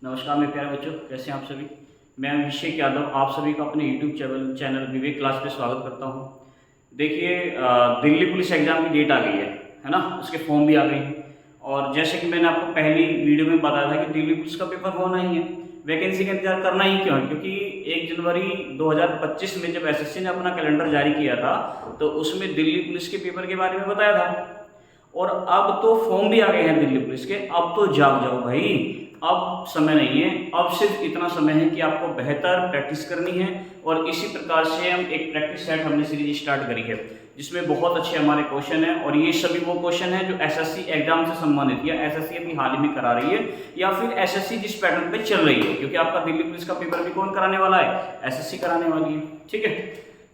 नमस्कार मेरे प्यारे बच्चों, कैसे हैं आप सभी। मैं अभिषेक यादव आप सभी का अपने यूट्यूब चैनल विवेक क्लास पे स्वागत करता हूं। देखिए, दिल्ली पुलिस एग्ज़ाम की डेट आ गई है ना। उसके फॉर्म भी आ गए हैं और जैसे कि मैंने आपको पहली वीडियो में बताया था कि दिल्ली पुलिस का पेपर होना ही है। वैकेंसी का इंतजार करना ही क्यों है, क्योंकि 1 जनवरी 2025 में जब एसएससी ने अपना कैलेंडर जारी किया था तो उसमें दिल्ली पुलिस के पेपर के बारे में बताया था। और अब तो फॉर्म भी आ गए हैं दिल्ली पुलिस के। अब तो जाग जाओ भाई, अब समय नहीं है। अब सिर्फ इतना समय है कि आपको बेहतर प्रैक्टिस करनी है और इसी प्रकार से हम एक प्रैक्टिस सेट हमने सीरीज स्टार्ट करी है जिसमें बहुत अच्छे हमारे क्वेश्चन हैं। और ये सभी वो क्वेश्चन हैं जो एसएससी एग्जाम से संबंधित या एसएससी अभी हाल ही में करा रही है या फिर एसएससी जिस पैटर्न पे चल रही है, क्योंकि आपका दिल्ली पुलिस का पेपर भी कौन कराने वाला है, एसएससी कराने वाली है। ठीक है,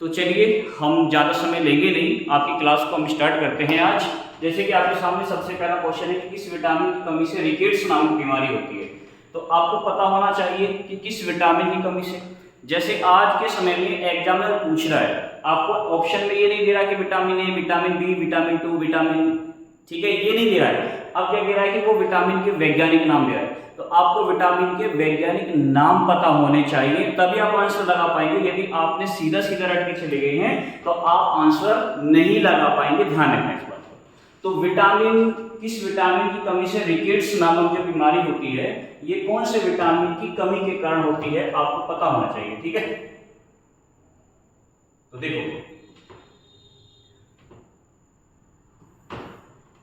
तो चलिए हम ज़्यादा समय लेंगे नहीं, आपकी क्लास को हम स्टार्ट करते हैं आज। जैसे कि आपके सामने सबसे पहला क्वेश्चन है कि किस विटामिन की कमी से रिकेट्स नामक बीमारी होती है। तो आपको पता होना चाहिए कि किस विटामिन की कमी से। जैसे आज के समय में एग्जामिनर पूछ रहा है, आपको ऑप्शन में ये नहीं दे रहा कि vitamin A, vitamin B, vitamin 2, vitamin, ठीक है, ये नहीं दे रहा है। अब क्या कह रहा है कि वो विटामिन के वैज्ञानिक नाम दे रहा है। तो आपको विटामिन के वैज्ञानिक नाम पता होने चाहिए, तभी आप आंसर लगा पाएंगे। यदि आपने सीधा सीधा रट के चले गए हैं तो आप आंसर नहीं लगा पाएंगे, ध्यान रखना इस बात को। तो विटामिन, किस विटामिन की कमी से रिकेट्स नामक जो बीमारी होती है, ये कौन से विटामिन की कमी के कारण होती है, आपको पता होना चाहिए। ठीक है, तो देखो,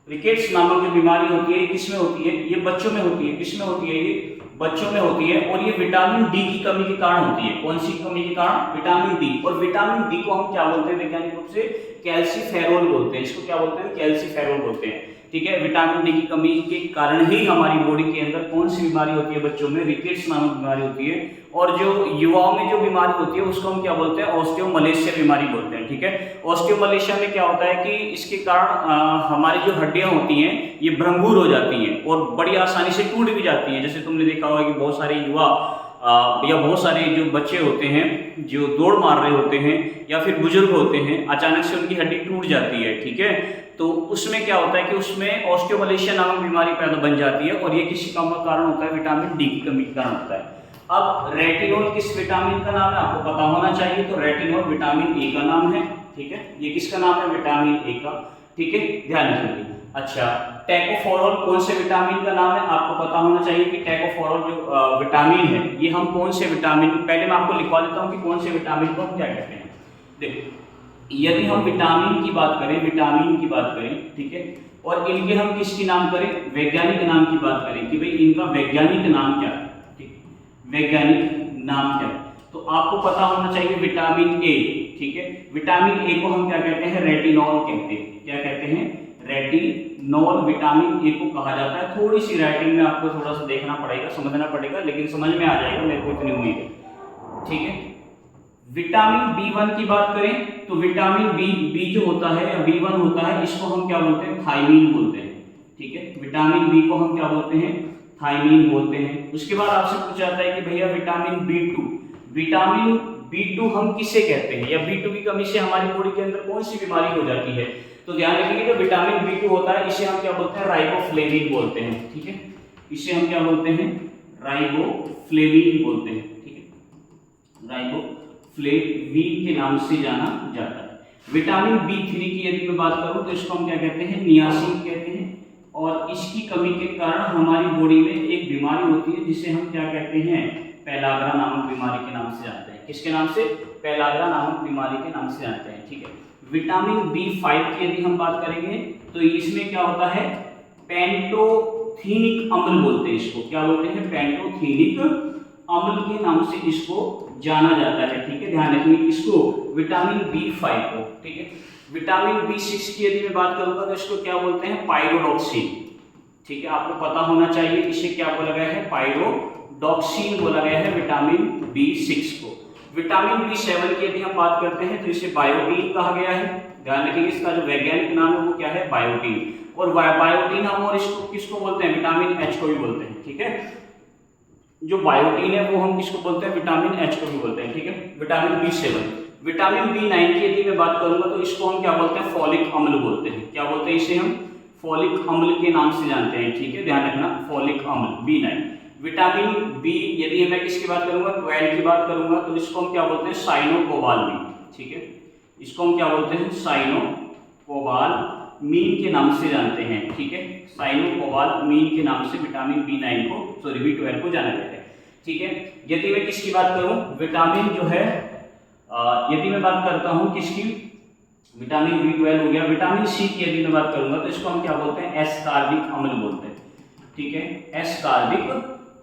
रिकेट्स नामक जो बीमारी होती है किसमें होती है, ये बच्चों में होती है। किसमें होती है, ये बच्चों में होती है और ये विटामिन डी की कमी के कारण होती है। कौन सी कमी के कारण, विटामिन डी। और विटामिन डी को हम क्या बोलते हैं वैज्ञानिक रूप से, कैल्सीफेरोल बोलते हैं। इसको क्या बोलते हैं, कैल्सीफेरोल बोलते हैं। ठीक है, विटामिन डी की कमी के कारण ही हमारी बॉडी के अंदर कौन सी बीमारी होती है बच्चों में, रिकेट्स नामक बीमारी होती है। और जो युवाओं में जो बीमारी होती है उसको हम क्या बोलते हैं, ऑस्टियोमलेशिया बीमारी बोलते हैं। ठीक है, ऑस्टियोमलेशिया में क्या होता है कि इसके कारण हमारी जो हड्डियां होती हैं ये भंगुर हो जाती हैं और बड़ी आसानी से टूट भी जाती हैं। जैसे तुमने देखा होगा कि बहुत सारे युवा या बहुत सारे जो बच्चे होते हैं जो दौड़ मार रहे होते हैं या फिर बुजुर्ग होते हैं, अचानक से उनकी हड्डी टूट जाती है। ठीक है, तो उसमें क्या होता है कि उसमें ऑस्टियोमलेशिया नामक बीमारी पैदा बन जाती है और ये किसी का कारण होता है, विटामिन डी की कमी के कारण होता है। अब रेटिनॉल किस विटामिन का नाम है, आपको पता होना चाहिए। तो रेटिनॉल विटामिन ए का नाम है। ठीक है, ये किसका नाम है, विटामिन ए का। ठीक है, ध्यान रखिए। अच्छा, टैकोफेरोल कौन से विटामिन का नाम है, आपको पता होना चाहिए कि टैकोफेरोल जो विटामिन है ये हम कौन से विटामिन, पहले मैं आपको लिखवा देता हूँ कि कौन से विटामिन को हम क्या कहते हैं। देखो, यदि हम विटामिन की बात करें, विटामिन की बात करें, ठीक है, और इनके हम किसकी नाम करें, वैज्ञानिक नाम की बात करें कि भाई इनका वैज्ञानिक नाम क्या है। ठीक, वैज्ञानिक नाम क्या है, तो आपको पता होना चाहिए विटामिन ए। ठीक है, विटामिन ए को हम क्या कहते हैं, रेटिनॉल कहते हैं। क्या कहते हैं, रेटिनॉल विटामिन ए को कहा जाता है। थोड़ी सी राइटिंग में आपको थोड़ा सा देखना पड़ेगा, समझना पड़ेगा, लेकिन समझ में आ जाएगा, मेरे को इतनी उम्मीद है। ठीक है, विटामिन बी1 की बात करें तो विटामिन बी जो होता है या बी1 होता है, इसको हम क्या बोलते हैं, थायमीन बोलते हैं। ठीक है, विटामिन बी को हम क्या बोलते हैं, थायमीन बोलते हैं। उसके बाद आपसे पूछा जाता है कि भैया विटामिन बी2, विटामिन बी2 हम किसे कहते हैं, या बी2 की कमी से हमारी बॉडी के अंदर कौन सी बीमारी हो जाती है। तो ध्यान रखिए, जो विटामिन बी2 होता है इसे हम क्या बोलते हैं, राइबोफ्लेविन बोलते हैं। ठीक है, इसे हम क्या बोलते हैं, राइबोफ्लेविन बोलते हैं। ठीक है, राइबोफ्लेविन के नाम से जाना जाता है। विटामिन बी3 की यदि मैं बात करूं तो इसको हम क्या कहते हैं, नियासिन कहते हैं। और इसकी कमी के कारण हमारी बॉडी में एक बीमारी होती है जिसे हम क्या कहते हैं, पेलाग्रा नामक बीमारी के नाम से जानते हैं। किसके नाम से, पेलाग्रा नामक बीमारी के नाम से जानते हैं। ठीक है, विटामिन बी5 की यदि हम बात करेंगे तो इसमें क्या होता है, पेंटोथेनिक अम्ल बोलते हैं इसको। क्या बोलते हैं, पेंटोथेनिक अम्ल के नाम से इसको जाना जाता है। ठीक है, ध्यान रखिए इसको, विटामिन बी5 को। ठीक है, विटामिन बी6 की यदि मैं बात करूंगा तो इसको क्या बोलते हैं, पायरोडॉक्सिन। ठीक है, आपको पता होना चाहिए इसे क्या बोला गया है, पायरोडॉक्सिन बोला गया है विटामिन बी6 को। विटामिन बी7 की यदि हम बात करते हैं तो इसे बायोटीन कहा गया है। ध्यान रखिए, इसका जो वैज्ञानिक नाम है वो क्या है, बायोटीन। और बायोटीन हम और इसको किसको बोलते हैं, विटामिन एच को भी बोलते हैं। ठीक है, जो बायोटीन है वो हम किसको बोलते हैं, विटामिन एच को भी बोलते हैं। ठीक है, विटामिन बी7। विटामिन बी9 की यदि मैं बात करूंगा तो इसको हम क्या बोलते हैं, फॉलिक अम्ल बोलते हैं। क्या बोलते हैं इसे हम, फॉलिक अम्ल के नाम से जानते हैं। ठीक है, ध्यान रखना, फॉलिक अम्ल बी9। विटामिन बी, यदि मैं किसकी बात करूंगा, 12 की बात करूंगा, तो इसको हम क्या बोलते हैं, साइनोकोबालमीन। ठीक है, इसको हम क्या बोलते हैं, साइनोकोबालमीन के नाम से जानते हैं। ठीक है, साइनोकोबालमीन के नाम से विटामिन B9 को, सॉरी B12 को जाना जाता है। ठीक है, यदि मैं किसकी बात करूं, विटामिन जो है, यदि मैं बात करता हूं किसकी, विटामिन B12 हो गया। विटामिन सी की यदि मैं बात करूंगा तो इसको हम क्या बोलते हैं, एस्कॉर्बिक अम्ल बोलते हैं। ठीक है, एस्कॉर्बिक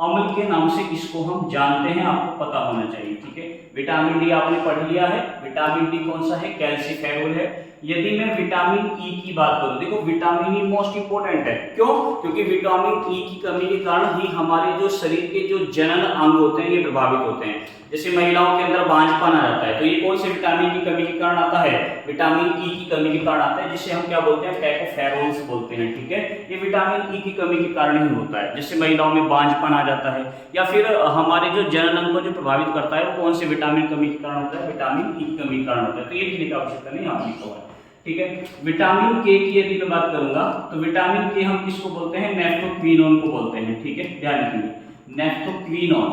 अम्ल के नाम से इसको हम जानते हैं, आपको पता होना चाहिए। ठीक है, विटामिन डी आपने पढ़ लिया है, विटामिन डी कौन सा है, कैल्सिफेरोल है। यदि मैं विटामिन ई की बात करूं, देखो विटामिन ई मोस्ट इंपोर्टेंट है, क्यों, क्योंकि विटामिन ई की कमी के कारण ही हमारे जो शरीर के जो जनन अंग होते हैं ये प्रभावित होते हैं। जैसे महिलाओं के अंदर बांझपन आ जाता है, तो ये कौन से विटामिन की कमी के कारण आता है, विटामिन ई की कमी के कारण आता है, जिसे हम क्या बोलते हैं, टैकोफेरोल्स बोलते हैं। ठीक है, ये विटामिन ई की कमी के कारण ही होता है। जैसे महिलाओं में बांझपन आ जाता है, या फिर हमारे जो जनन अंग को जो प्रभावित करता है वो कौन से विटामिन कमी के कारण होता है, विटामिन ई की कमी के कारण होता है। तो ये लिखने की आवश्यकता नहीं, आप लिखा हुआ है। ठीक है, विटामिन के की यदि मैं बात करूंगा तो विटामिन के हम किसको बोलते हैं, नेफ्टोक्विनोन को बोलते हैं। ठीक है, ध्यान रखिए, नेफ्टोक्विनोन।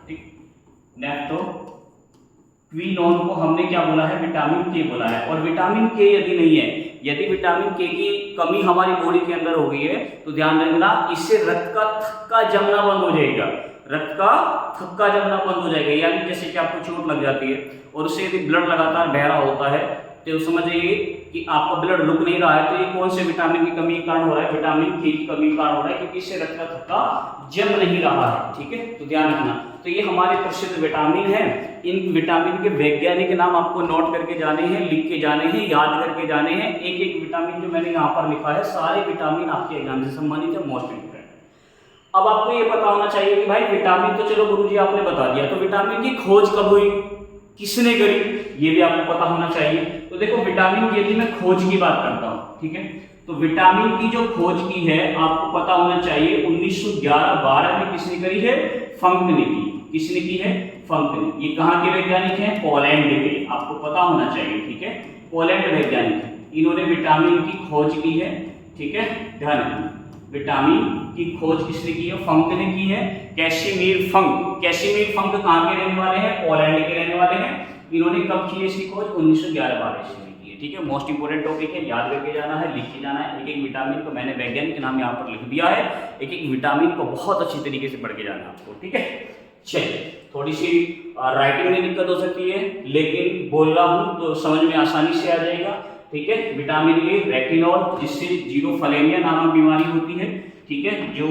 ठीक, नेफ्टोक्विनोन को हमने क्या बोला है, विटामिन के बोला है। और विटामिन के यदि नहीं है, यदि विटामिन के की कमी हमारी बॉडी के अंदर हो गई है, तो ध्यान रखना, इससे रक्त का थक्का जमना बंद हो जाएगा, रक्त का थक्का जमना बंद हो जाएगा। यानी जैसे कि आपको चोट लग जाती है और उससे यदि ब्लड लगातार बह रहा होता है, तो समझिए कि आपका ब्लड रुक नहीं रहा है, तो ये कौन से विटामिन की कमी के कारण हो रहा है, विटामिन के की कमी के कारण हो रहा है, क्योंकि इससे रक्त का थक्का जम नहीं रहा है। ठीक है, तो ध्यान रखना। तो ये हमारे प्रसिद्ध विटामिन हैं। इन विटामिन के वैज्ञानिक नाम आपको नोट करके जाने हैं, लिख के जाने हैं, याद करके जाने हैं। एक एक विटामिन जो मैंने यहाँ पर लिखा है, सारे विटामिन आपके एग्जाम से संबंधित है, मोस्ट इंपोर्टेंट। अब आपको ये पता होना चाहिए कि भाई विटामिन तो चलो गुरुजी आपने बता दिया, तो विटामिन की खोज कब हुई, किसने करी, ये भी आपको पता होना चाहिए। तो देखो विटामिन की यदि मैं खोज की बात करता हूं, ठीक है, तो विटामिन की जो खोज की है आपको पता होना चाहिए 1911-12 में किसने करी है, फंक ने की। किसने की है, फंक ने। ये कहां के वैज्ञानिक हैं, पोलैंड के, आपको पता होना चाहिए। ठीक है, पोलैंड वैज्ञानिक, इन्होंने विटामिन की खोज की है। ठीक है, ध्यान रखना, विटामिन की खोज किसने की है, फंक ने की है। कैसिमिर फंक, कैसिमिर फंक कहां के रहने वाले हैं, पोलैंड के रहने वाले हैं। इन्होंने कब की है इसकी खोज, 1911-12 ईस्वी में की है। ठीक है, मोस्ट इंपोर्टेंट टॉपिक है, याद करके जाना है, लिख के जाना है। एक एक विटामिन को मैंने वैज्ञानिक नाम यहाँ पर लिख दिया है, एक एक विटामिन को बहुत अच्छी तरीके से पढ़ के जाना है आपको। ठीक है, चलिए, थोड़ी सी राइटिंग में दिक्कत हो सकती है, लेकिन बोल रहा हूँ तो समझ में आसानी से आ जाएगा। ठीक है, विटामिन ए रेटिनॉल, जिससे जीरोफलेमिया नामक बीमारी होती है। ठीक है, जो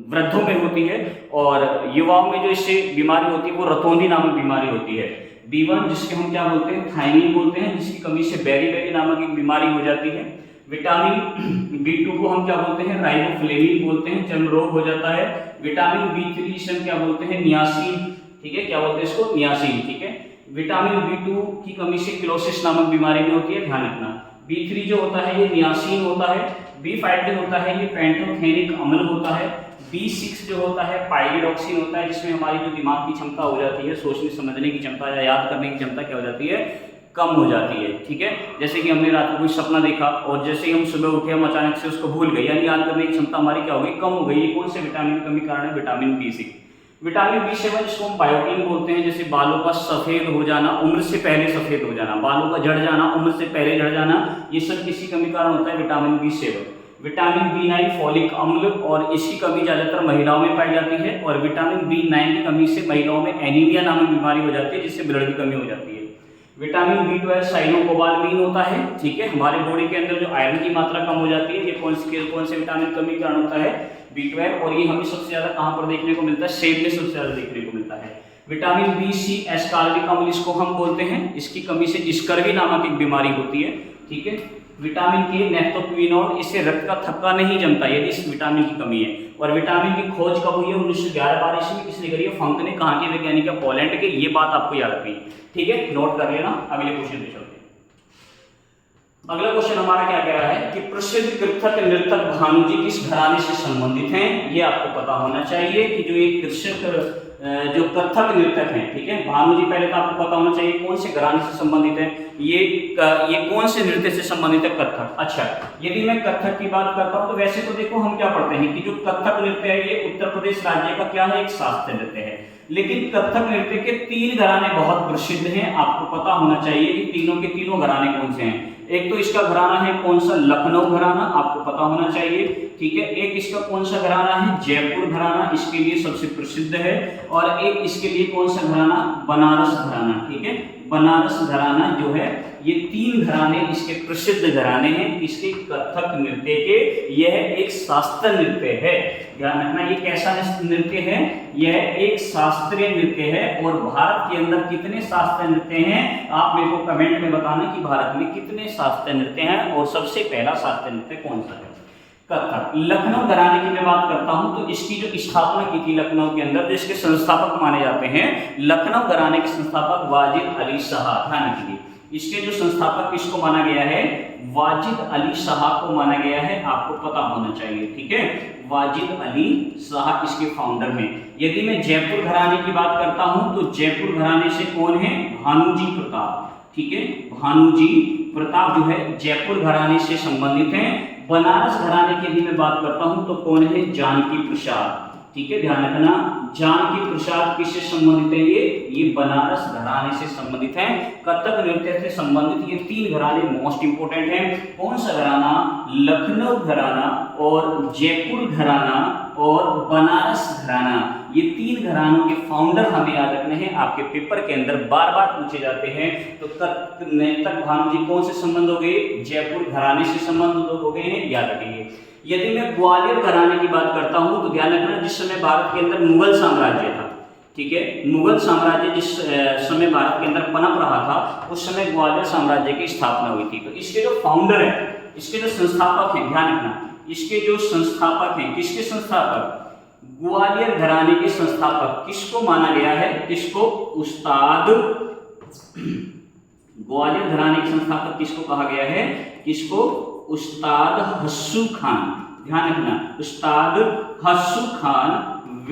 वृद्धों में होती है, और युवाओं में जो इससे बीमारी होती है वो रतौंधी नामक बीमारी होती है। B1 जिसके हम क्या बोलते हैं, थायमिन बोलते हैं, जिसकी कमी से बेरी नामक एक बीमारी हो जाती है। विटामिन B2 को हम क्या बोलते हैं, राइबोफ्लेविन बोलते हैं, चर्म रोग हो जाता है। विटामिन B3 जिसे हम क्या बोलते हैं, नियासिन। ठीक है, क्या बोलते हैं इसको, नियासिन। ठीक है, विटामिन B2 की कमी से क्लोसिस नामक बीमारी में होती है, ध्यान रखना। B3 जो होता है ये नियासिन होता है। B5 जो होता है ये पैंटोथेनिक अम्ल होता है। B6 जो होता है पाइरिडॉक्सिन होता है, जिसमें हमारी जो दिमाग की क्षमता हो जाती है, सोचने समझने की क्षमता या याद करने की क्षमता क्या हो जाती है, कम हो जाती है। ठीक है, जैसे कि हमने रात को कोई सपना देखा और जैसे ही हम सुबह उठे हम अचानक से उसको भूल गए, यानी याद करने की क्षमता हमारी क्या हो गई, कम हो गई। ये कौन से विटामिन की कमी कारण है, विटामिन B6। विटामिन B7 जिसको हम बायोटिन बोलते हैं, जैसे बालों का सफेद हो जाना, उम्र से पहले सफेद हो जाना, बालों का झड़ जाना, उम्र से पहले झड़ जाना, ये सब किसी कमी कारण होता है, vitamin B7। Vitamin B9 folic अम्ल, और इसकी कमी ज्यादातर महिलाओं में पाई जाती है। और विटामिन B9 की कमी से महिलाओं में एनीमिया नामक बीमारी हो जाती है, जिससे ब्लड की कमी हो जाती है। विटामिन B12 साइनोकोबालमीन होता है। ठीक है, हमारे बॉडी के अंदर जो आयरन की मात्रा कम हो जाती है, ये कौन से विटामिन कमी के कारण होता है, B12। और ये हमें सबसे ज्यादा कहां पर देखने को मिलता है, सेब में सबसे ज्यादा देखने को मिलता है। विटामिन B6 एस्कॉर्बिक अम्ल इसको हम बोलते हैं, इसकी कमी से स्कर्वी नामक एक बीमारी होती है। ठीक है, विटामिन के नेफ्टोक्विनोन, इससे रक्त का थक्का नहीं जमता यदि इस विटामिन की कमी है। और विटामिन की खोज कब हुई है, 1911-12 ईस्वी में। किसने करी है, फंक ने। कहाँ के वैज्ञानिक है, पोलैंड के। ये बात आपको याद रखनी है। ठीक है, नोट कर लेना, अगले क्वेश्चन पे चलते हैं। अगला क्वेश्चन हमारा क्या कह रहा है कि प्रसिद्ध कृथक नर्तक भानु जी किस घराने से संबंधित हैं? ये आपको पता होना चाहिए कि जो ये कृषक जो कथक नृतक हैं, ठीक है, भानु जी पहले तो आपको पता होना चाहिए कौन से घराने से संबंधित है, ये कौन से नृत्य से संबंधित है? कथक। अच्छा, यदि मैं कथक की बात करता हूं तो वैसे तो देखो हम क्या पढ़ते हैं कि जो कथक नृत्य है ये उत्तर प्रदेश राज्य का क्या है, एक शास्त्रीय नृत्य है। लेकिन कथक नृत्य के 3 घराने बहुत प्रसिद्ध हैं, आपको पता होना चाहिए कि तीनों के तीनों घराने कौन से हैं। एक तो इसका घराना है कौन सा, लखनऊ घराना, आपको पता होना चाहिए, ठीक है। एक इसका कौन सा घराना है, जयपुर घराना, इसके लिए सबसे प्रसिद्ध है। और एक इसके लिए कौन सा घराना, बनारस घराना, ठीक है। बनारस घराना जो है, ये 3 घराने इसके प्रसिद्ध घराने हैं इसके कथक नृत्य के। यह एक शास्त्रीय नृत्य है, ध्यान रखना। ये कैसा नृत्य है, यह एक शास्त्रीय नृत्य है। और भारत के अंदर कितने शास्त्रीय नृत्य हैं, आप मेरे को कमेंट में बताना कि भारत में कितने शास्त्रीय नृत्य हैं और सबसे पहला शास्त्रीय नृत्य कौन सा है, कथक। लखनऊ घराने की मैं बात करता हूं तो इसकी जो स्थापना की थी लखनऊ के अंदर, जो इसके संस्थापक माने जाते हैं, लखनऊ घराने के संस्थापक वाजिद अली शाह। ध्यान रखिए, इसके जो संस्थापक किसको माना गया है, वाजिद अली शाह को माना गया है, आपको पता होना चाहिए, ठीक है। वाजिद अली शाह इसके फाउंडर हैं। यदि मैं जयपुर घराने की बात करता हूं तो जयपुर घराने से कौन है, भानुजी प्रताप, ठीक है। भानुजी प्रताप जो है जयपुर घराने से संबंधित हैं। बनारस घराने की भी मैं बात करता हूं तो कौन है, जानकी प्रसाद, ठीक है, ध्यान रखना। जानकी प्रसाद किससे संबंधित है, ये बनारस घराने से संबंधित है। कथक नृत्य से संबंधित ये 3 घराने मोस्ट इंपोर्टेंट हैं। कौन सा घराना, लखनऊ घराना और जयपुर घराना और बनारस घराना, ये 3 घरानों के फाउंडर हमें याद रखने हैं। आपके पेपर के अंदर बार बार पूछे जाते हैं। तो कथक नर्तक भानु जी कौन से संबंध हो गए, जयपुर घराने से संबंध हो गए हैं, याद रखिए। यदि मैं ग्वालियर घराने की बात करता हूं तो ध्यान रखना, जिस समय भारत के अंदर मुगल साम्राज्य था, ठीक है, मुगल साम्राज्य जिस समय भारत के अंदर पनप रहा था, उस समय ग्वालियर साम्राज्य की स्थापना हुई थी। तो इसके जो फाउंडर है, इसके जो संस्थापक हैं, ध्यान रखना, इसके जो संस्थापक हैं, किसके संस्थापक, ग्वालियर घराने के संस्थापक किसको माना गया है, किसको, उस्ताद, ग्वालियर घराने के संस्थापक किसको कहा गया है, किसको, उस्ताद हस्सू खान। ध्यान रखना, उस्ताद हस्सू खान व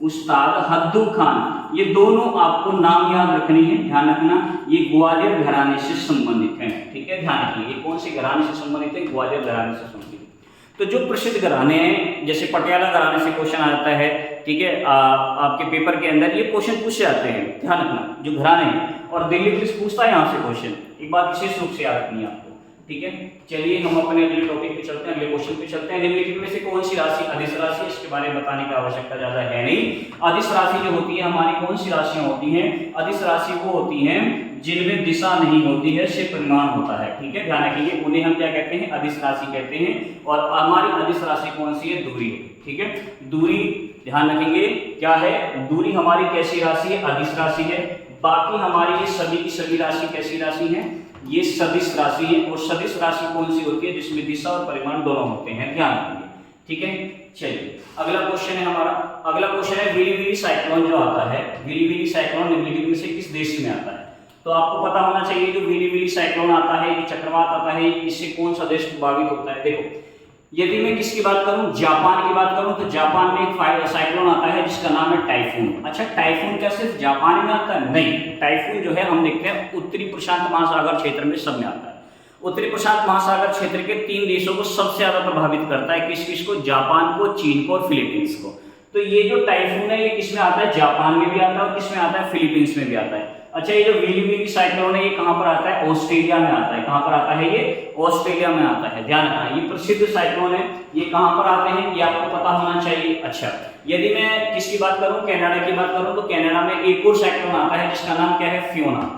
उस्ताद हद्दू खान, ये दोनों आपको नाम याद रखने हैं, ध्यान रखना। ये ग्वालियर घराने से संबंधित हैं, ठीक है, ध्यान रखिए। ये कौन से घराने से संबंधित है, ग्वालियर घराने से संबंधित। तो जो प्रसिद्ध घराने हैं, जैसे पटियाला घराने से क्वेश्चन आता है, ठीक है, आपके पेपर के अंदर ये क्वेश्चन पूछे जाते हैं, ध्यान रखना, जो घराने हैं। और दिल्ली पुलिस पूछता है यहाँ से क्वेश्चन, एक बात विशेष रूप से याद रखनी है आपको, ठीक है। चलिए हम अपने अगले टॉपिक पे चलते हैं, अगले क्वेश्चन पे चलते हैं। निम्नलिखित में से कौन सी राशि अदिश राशि है, इसके बारे में बताने की आवश्यकता ज्यादा है नहीं। अदिश राशि जो होती है हमारी, कौन सी राशियां होती हैं, अदिश राशि वो होती हैं जिनमें दिशा नहीं होती है, सिर्फ परिमाण होता है, ठीक है, ध्यान रखिए। उन्हें हम क्या कहते हैं, अदिश राशि कहते हैं। और हमारी अदिश राशि कौन सी है, दूरी, ठीक है, दूरी, ध्यान रखेंगे क्या है, दूरी हमारी कैसी राशि है, अदिश राशि है। बाकी हमारी ये सभी की सभी राशि कैसी राशि है, ये सदिश राशि है। और सदिश राशि कौन सी होती है, जिसमें दिशा और परिमाण दोनों होते हैं, ध्यान रखिए, ठीक है। चलिए अगला क्वेश्चन है हमारा, अगला क्वेश्चन है विली विली साइक्लोन जो आता है, विली विली साइक्लोन निम्नलिखित में से किस देश में आता है। तो आपको पता होना चाहिए जो विली विली साइक्लोन आता है, ये चक्रवात आता है, इससे कौन सा देश प्रभावित होता है। देखो, यदि मैं किसकी बात करूं, जापान की बात करूं तो जापान में एक साइक्लोन आता है जिसका नाम है टाइफून। अच्छा, टाइफून क्या सिर्फ जापान में आता है, नहीं, टाइफून जो है हम देखते हैं उत्तरी प्रशांत महासागर क्षेत्र में सब में आता है। उत्तरी प्रशांत महासागर क्षेत्र के 3 देशों को सबसे ज्यादा प्रभावित करता है, किस किस को, जापान को, चीन को और फिलीपींस को। तो ये जो टाइफून है ये किसमें आता है, जापान में भी आता है और किसमें आता है, फिलीपींस में भी आता है। अच्छा, ये जो विली विली साइक्लोन है ये कहां पर आता है, ऑस्ट्रेलिया में आता है। कहां पर आता है, ये ऑस्ट्रेलिया में आता है, ध्यान रखना। ये प्रसिद्ध साइक्लोन है, ये कहां पर आते हैं ये आपको पता होना चाहिए। अच्छा, यदि मैं किसकी बात करूं, कनाडा की बात करूं तो कनाडा में एक और साइक्लोन आता है जिसका नाम क्या है, फियोना,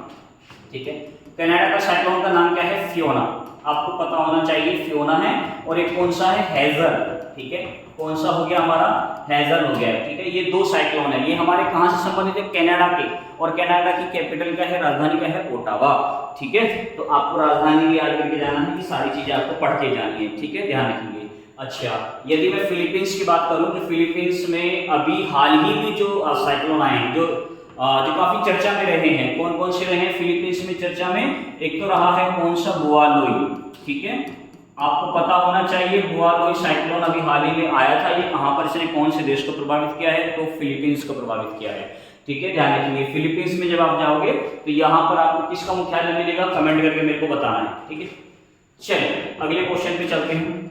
ठीक है। कनाडा का साइक्लोन का नाम क्या है, फियोना, आपको पता होना चाहिए, फियोना है। और एक कौन सा है, हैजल, ठीक है, कौन सा हो गया हमारा, हैजल हो गया, ठीक है। ये 2 साइक्लोन है, ये हमारे कहां से संबंधित है, कनाडा के। और कनाडा की कैपिटल क्या है, राजधानी क्या है, ओटावा, ठीक है। तो आपको राजधानी भी याद करके जाना है, कि सारी चीजें आपको पढ़ के जानी है, ठीक है, ध्यान रखिए। अच्छा, यदि मैं फिलीपींस की बात करूं तो फिलीपींस में अभी हाल ही में जो साइक्लोन आए हैं, जो जो काफी चर्चा में रहे हैं। कौन कौन से रहे हैं फिलीपींस में चर्चा में? एक तो रहा है कौन सा? बुआलोई, ठीक है, आपको पता होना चाहिए बुआलोई साइक्लोन अभी हाल ही में आया था। ये कहां पर इसने कौन से देश को प्रभावित किया है? तो फिलीपींस को प्रभावित किया है, ठीक है, ध्यान रखिए। फिलीपींस में जब आप जाओगे तो यहाँ पर आपको किसका मुख्यालय मिलेगा? कमेंट करके मेरे को बताना है, ठीक है। चलिए अगले क्वेश्चन पे चलते हैं।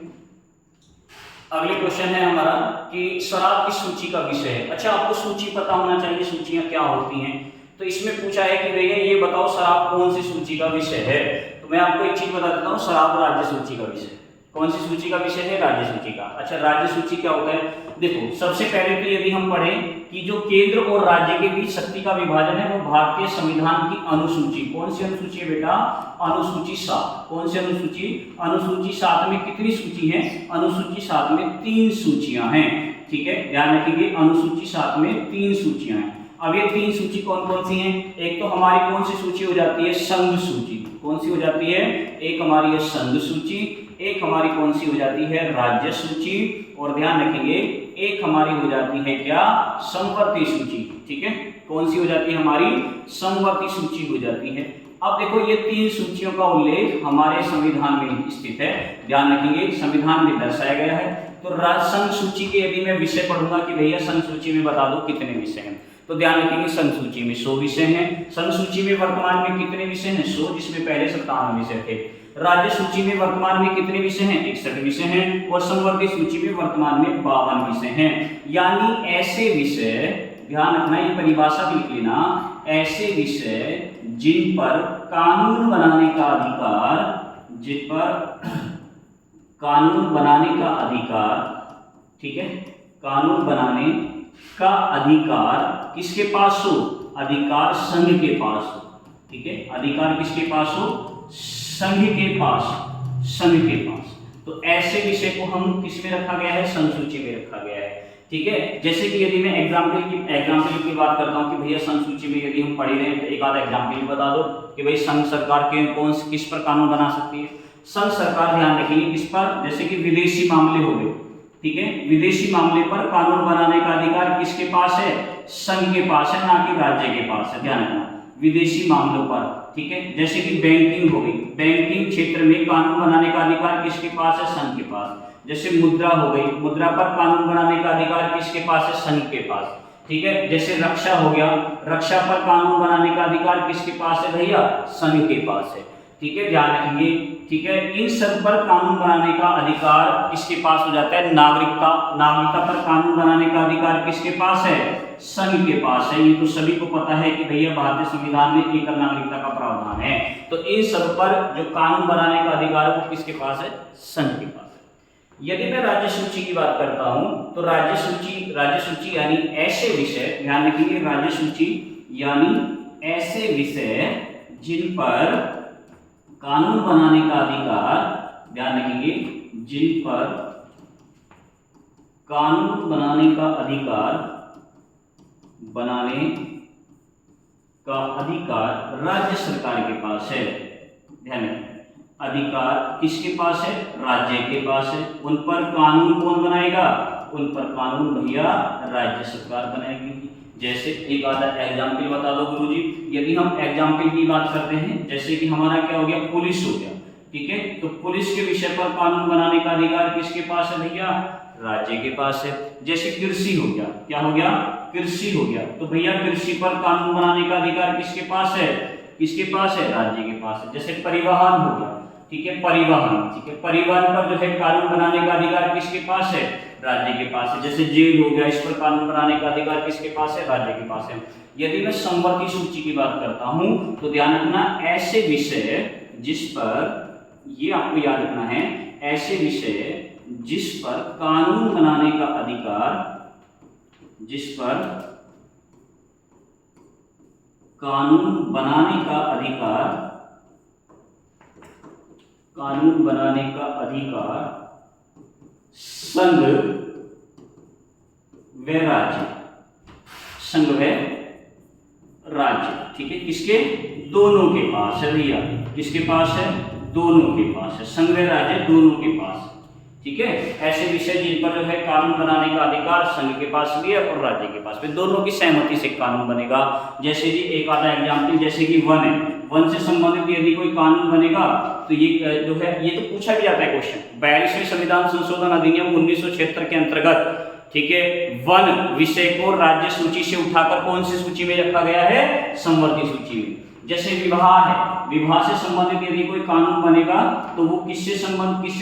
अगले क्वेश्चन है हमारा कि शराब की सूची का विषय है। अच्छा, आपको सूची पता होना चाहिए, सूचियां क्या होती हैं। तो इसमें पूछा है कि भैया ये बताओ शराब कौन सी सूची का विषय है। तो मैं आपको एक चीज बता देता हूँ, शराब राज्य सूची का विषय। कौन सी सूची का विषय है? राज्य सूची का। अच्छा, राज्य सूची क्या होता है? देखो, सबसे पहले तो यदि हम पढ़ें कि जो केंद्र और राज्य के बीच शक्ति का विभाजन है वो भारतीय संविधान की अनुसूची, कौन सी अनुसूची है बेटा? अनुसूची 7। कौन सी अनुसूची? अनुसूची 7 में कितनी सूची है? अनुसूची 7 में 3 सूचियां हैं, ठीक है, ध्यान रखिए। अनुसूची 7 में 3 सूचियां हैं। अब ये 3 सूची कौन कौन सी हैं? एक तो हमारी कौन सी सूची हो जाती है? संघ सूची। कौन सी हो जाती है? एक हमारी है संघ सूची, एक हमारी कौन सी हो जाती है? राज्य सूची, और ध्यान रखेंगे एक हमारी हो जाती है क्या? समवर्ती सूची, ठीक है। कौन सी हो जाती है? हमारी समवर्ती सूची हो जाती है। अब देखो, ये 3 सूचियों का उल्लेख हमारे संविधान में स्थित है, ध्यान रखेंगे, संविधान में दर्शाया गया है। तो संघ सूची के यदि मैं विषय पढ़ूंगा कि भैया संघ सूची में बता दो कितने विषय हैं, तो ध्यान रखेंगे संघ सूची में 100 विषय हैं। संघ सूची में वर्तमान में कितने विषय हैं? 100, जिसमें पहले 57 विषय थे। राज्य सूची में वर्तमान में कितने विषय हैं? 61 विषय हैं। और समवर्ती सूची में वर्तमान में 52 विषय हैं। यानी ऐसे विषय, ध्यान रखना, ये परिभाषा भी लिख लेना, ऐसे विषय जिन पर कानून बनाने का अधिकार, जिन पर कानून बनाने का अधिकार, ठीक है, कानून बनाने का अधिकार किसके पास हो? अधिकार संघ के पास हो, ठीक है, अधिकार किसके पास हो? संघ के पास, संघ के पास। तो ऐसे विषय को हम किस में रखा गया है? संघ सूची में रखा गया है, ठीक है। जैसे कि यदि मैं एग्जाम्पल की बात करता हूं कि भैया संघ सूची में यदि हम पढ़ रहे हैं तो एक आधा एग्जाम्पल बता दो कि भाई संघ सरकार के किस पर कानून बना सकती है। संघ सरकार, ध्यान रखिए, किस पर? जैसे कि विदेशी मामले हो गए, ठीक है, विदेशी मामले पर कानून बनाने का अधिकार किसके पास है? संघ के पास है, ना कि राज्य के पास है, ध्यान रखना, विदेशी मामलों पर, ठीक है। जैसे कि बैंकिंग हो गई, बैंकिंग क्षेत्र में कानून बनाने का अधिकार किसके पास है? संघ के पास। जैसे मुद्रा हो गई, मुद्रा पर कानून बनाने का अधिकार किसके पास है? संघ के पास, ठीक है। जैसे रक्षा हो गया, रक्षा पर कानून बनाने का अधिकार किसके पास है भैया? संघ के पास है, ठीक है, ध्यान रखेंगे, ठीक है। इन सब पर कानून बनाने का अधिकार किसके पास हो जाता है? नागरिकता, नागरिकता पर कानून बनाने का अधिकार किसके पास है? संघ के पास है। ये तो सभी को पता है कि भैया भारतीय संविधान में एकल नागरिकता का प्रावधान है। तो इन सब पर जो कानून बनाने का अधिकार है वो किसके पास है? संघ के पास है। यदि मैं राज्य सूची की बात करता हूं तो राज्य सूची यानी ऐसे विषय, ध्यान रखिए, राज्य सूची यानी ऐसे विषय जिन पर कानून बनाने का अधिकार, ध्यान रखेंगे, जिन पर कानून बनाने का अधिकार, बनाने का अधिकार राज्य सरकार के पास है, ध्यान रखें, अधिकार किसके पास है? राज्य के पास है। उन पर कानून कौन बनाएगा? उन पर कानून भैया राज्य सरकार बनाएगी। जैसे एक आधा एग्जाम्पल बता दो गुरुजी। यदि हम एग्जाम्पल की बात करते हैं, जैसे कि हमारा क्या हो गया? पुलिस हो गया, ठीक है। तो पुलिस के विषय पर कानून बनाने का अधिकार किसके पास है भैया? राज्य के पास है। जैसे कृषि हो गया, क्या हो गया? कृषि हो गया, तो भैया कृषि पर कानून बनाने का अधिकार किसके पास है? किसके पास है? राज्य के पास है। जैसे परिवहन हो गया, ठीक है, परिवहन, ठीक है, परिवहन पर जो है कानून बनाने का अधिकार किसके पास है? राज्य के पास है। जैसे जेल हो गया, इस पर कानून बनाने का अधिकार किसके पास है? राज्य के पास है। यदि मैं समवर्ती सूची की बात करता हूं तो ध्यान रखना, ऐसे विषय जिस पर, ये आपको याद रखना है, ऐसे विषय जिस पर कानून बनाने का अधिकार, जिस पर कानून बनाने का अधिकार, कानून बनाने का अधिकार संघ व राज्य, संघ व राज्य, ठीक है, किसके? दोनों के पास है भैया। किसके पास है? दोनों के पास है। संघ व राज्य दोनों के पास, ठीक है। ऐसे विषय जिन पर जो है कानून बनाने का अधिकार संघ के पास भी है और राज्य के पास भी, दोनों की सहमति से कानून बनेगा। जैसे जी एक आधा एग्जाम्पल, जैसे कि वन है, वन से संबंधित यदि कोई कानून बनेगा तो ये जो है ये तो पूछा भी जाता है क्वेश्चन, 42वें संविधान संशोधन अधिनियम 1976 के अंतर्गत, ठीक है, वन विषय को राज्य सूची से उठाकर कौन सी सूची में रखा गया है, समवर्ती सूची में। जैसे विवाह है, विवाह से संबंधित यदि कोई कानून बनेगा तो वो किससे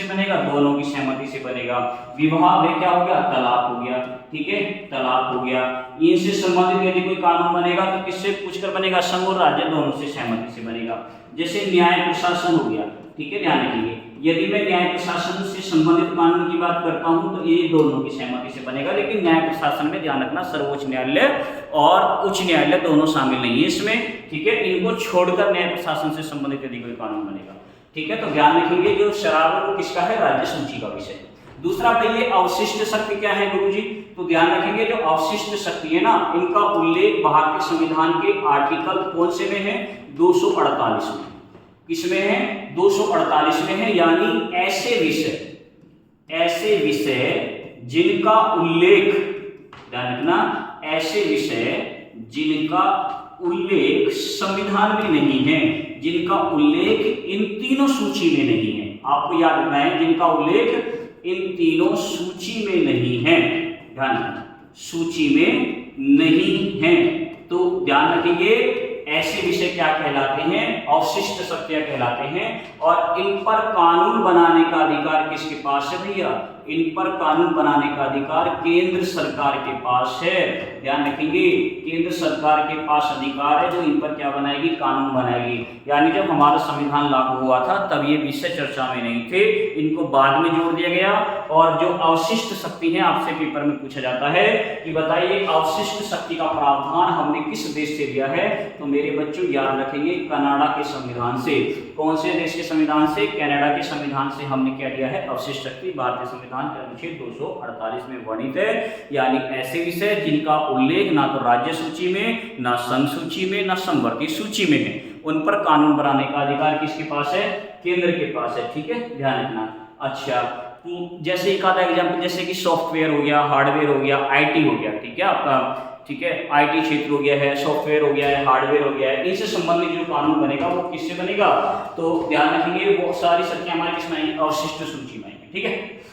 बनेगा, दोनों की सहमति से बनेगा। विवाह में क्या हो गया, तलाक हो गया, ठीक है, तलाक हो गया। इनसे संबंधित यदि कोई कानून बनेगा तो किससे पूछकर बनेगा, संघ और राज्य दोनों से सहमति से बनेगा। जैसे न्याय प्रशासन हो गया, ठीक है, ध्यान रखिए, यदि मैं न्याय प्रशासन से संबंधित कानून की बात करता हूं तो ये दोनों की सहमति से बनेगा। लेकिन न्याय प्रशासन में ध्यान रखना सर्वोच्च न्यायालय और उच्च न्यायालय दोनों शामिल नहीं है इसमें, ठीक है, इनको छोड़कर न्याय प्रशासन से संबंधित यदि कोई कानून बनेगा, ठीक है। तो ध्यान रखेंगे जो शराब है वो किसका है, राज्य सूची का विषय। दूसरा भैया अवशिष्ट शक्ति क्या है गुरुजी, तो ध्यान रखेंगे जो अवशिष्ट शक्ति है ना, इनका उल्लेख भारतीय संविधान के आर्टिकल कौन से में है, 248 में। किसमें है, 248 में है। यानी ऐसे विषय जिनका उल्लेख, ध्यान रखना, ऐसे विषय जिनका उल्लेख संविधान में नहीं है, जिनका उल्लेख इन तीनों सूची में नहीं है, आपको याद रखना है, जिनका उल्लेख इन तीनों सूची में नहीं है, ध्यान रखना, सूची में नहीं है। तो ध्यान रखिए ऐसे विषय क्या कहलाते हैं, अवशिष्ट शक्तियां कहलाते हैं। और इन पर कानून बनाने का अधिकार किसके पास है भैया, इन पर कानून बनाने का अधिकार केंद्र सरकार के पास है। ध्यान रखेंगे केंद्र सरकार के पास अधिकार है जो इन पर क्या बनाएगी, कानून बनाएगी। यानी जब हमारा संविधान लागू हुआ था तब ये विषय चर्चा में नहीं थे, इनको बाद में जोड़ दिया गया। और जो अवशिष्ट शक्ति है, आपसे पेपर में पूछा जाता है कि बताइए अवशिष्ट शक्ति का प्रावधान हमने किस देश से लिया है, तो मेरे बच्चों याद रखेंगे कनाडा के संविधान से। कौन से देश के संविधान से, कनाडा के संविधान से हमने क्या लिया है, अवशिष्ट शक्ति भारतीय संविधान के अनुच्छेद 248 में वर्णित है। यानी ऐसे विषय जिनका उल्लेख ना तो राज्य सूची में, ना संघ सूची में, ना समवर्ती सूची में है, उन पर कानून बनाने का अधिकार किसके पास है, केंद्र के पास है, ठीक है, ध्यान रखना। अच्छा, जैसे एक आधा एग्जाम्पल, जैसे कि सॉफ्टवेयर हो गया, हार्डवेयर हो गया, आईटी हो गया, ठीक है आपका, ठीक है, आईटी क्षेत्र हो गया है, सॉफ्टवेयर हो गया है, हार्डवेयर हो गया है, इनसे संबंधित जो कानून बनेगा वो किससे बनेगा, तो ध्यान रखेंगे वो सारी शक्तियां हमारे किसमें आएंगी, अवशिष्ट सूची में आएंगी, ठीक है।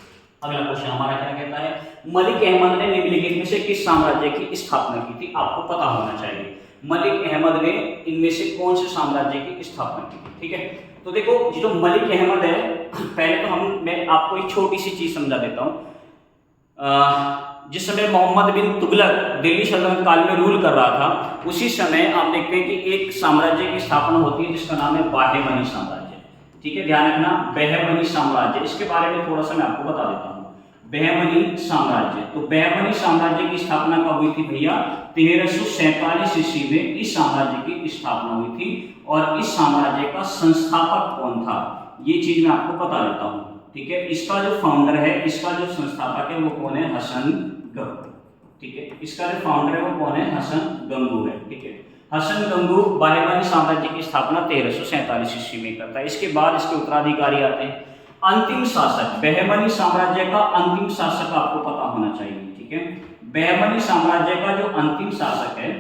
अगला क्वेश्चन हमारा क्या कहता है, मलिक अहमद ने निम्नलिखित में से किस साम्राज्य की स्थापना की थी, आपको पता होना चाहिए। मलिक अहमद ने इनमें से कौन से साम्राज्य की स्थापना की थी, ठीक है। तो देखो जो मलिक अहमद है, पहले तो मैं आपको एक छोटी सी चीज समझा देता हूँ। जिस समय मोहम्मद बिन तुगलक दिल्ली सल्तनत काल में रूल कर रहा था, उसी समय आप देखते हैं कि एक साम्राज्य की स्थापना होती है जिसका नाम है बाहेमनी साम्राज्य, ठीक है, ध्यान रखना, बहमनी साम्राज्य, इसके बारे में थोड़ा सा मैं आपको बता देता हूँ। बहमनी साम्राज्य, तो बहमनी साम्राज्य की स्थापना कब हुई थी भैया, 1347 ईस्वी में इस साम्राज्य की स्थापना हुई थी। और इस साम्राज्य का संस्थापक कौन था, ये चीज मैं आपको बता देता हूँ, ठीक है। इसका जो फाउंडर है, इसका जो संस्थापक है वो कौन है, हसन गंगू, ठीक है, इसका जो फाउंडर है वो कौन है, हसन गंगू है, ठीक है। हसन गंगू बाहेमनी साम्राज्य की स्थापना 1347 ईस्वी में करता है। इसके बाद इसके उत्तराधिकारी आते हैं। अंतिम शासक, बहमनी साम्राज्य का अंतिम शासक आपको पता होना चाहिए, ठीक है। बहमनी साम्राज्य का जो अंतिम शासक है,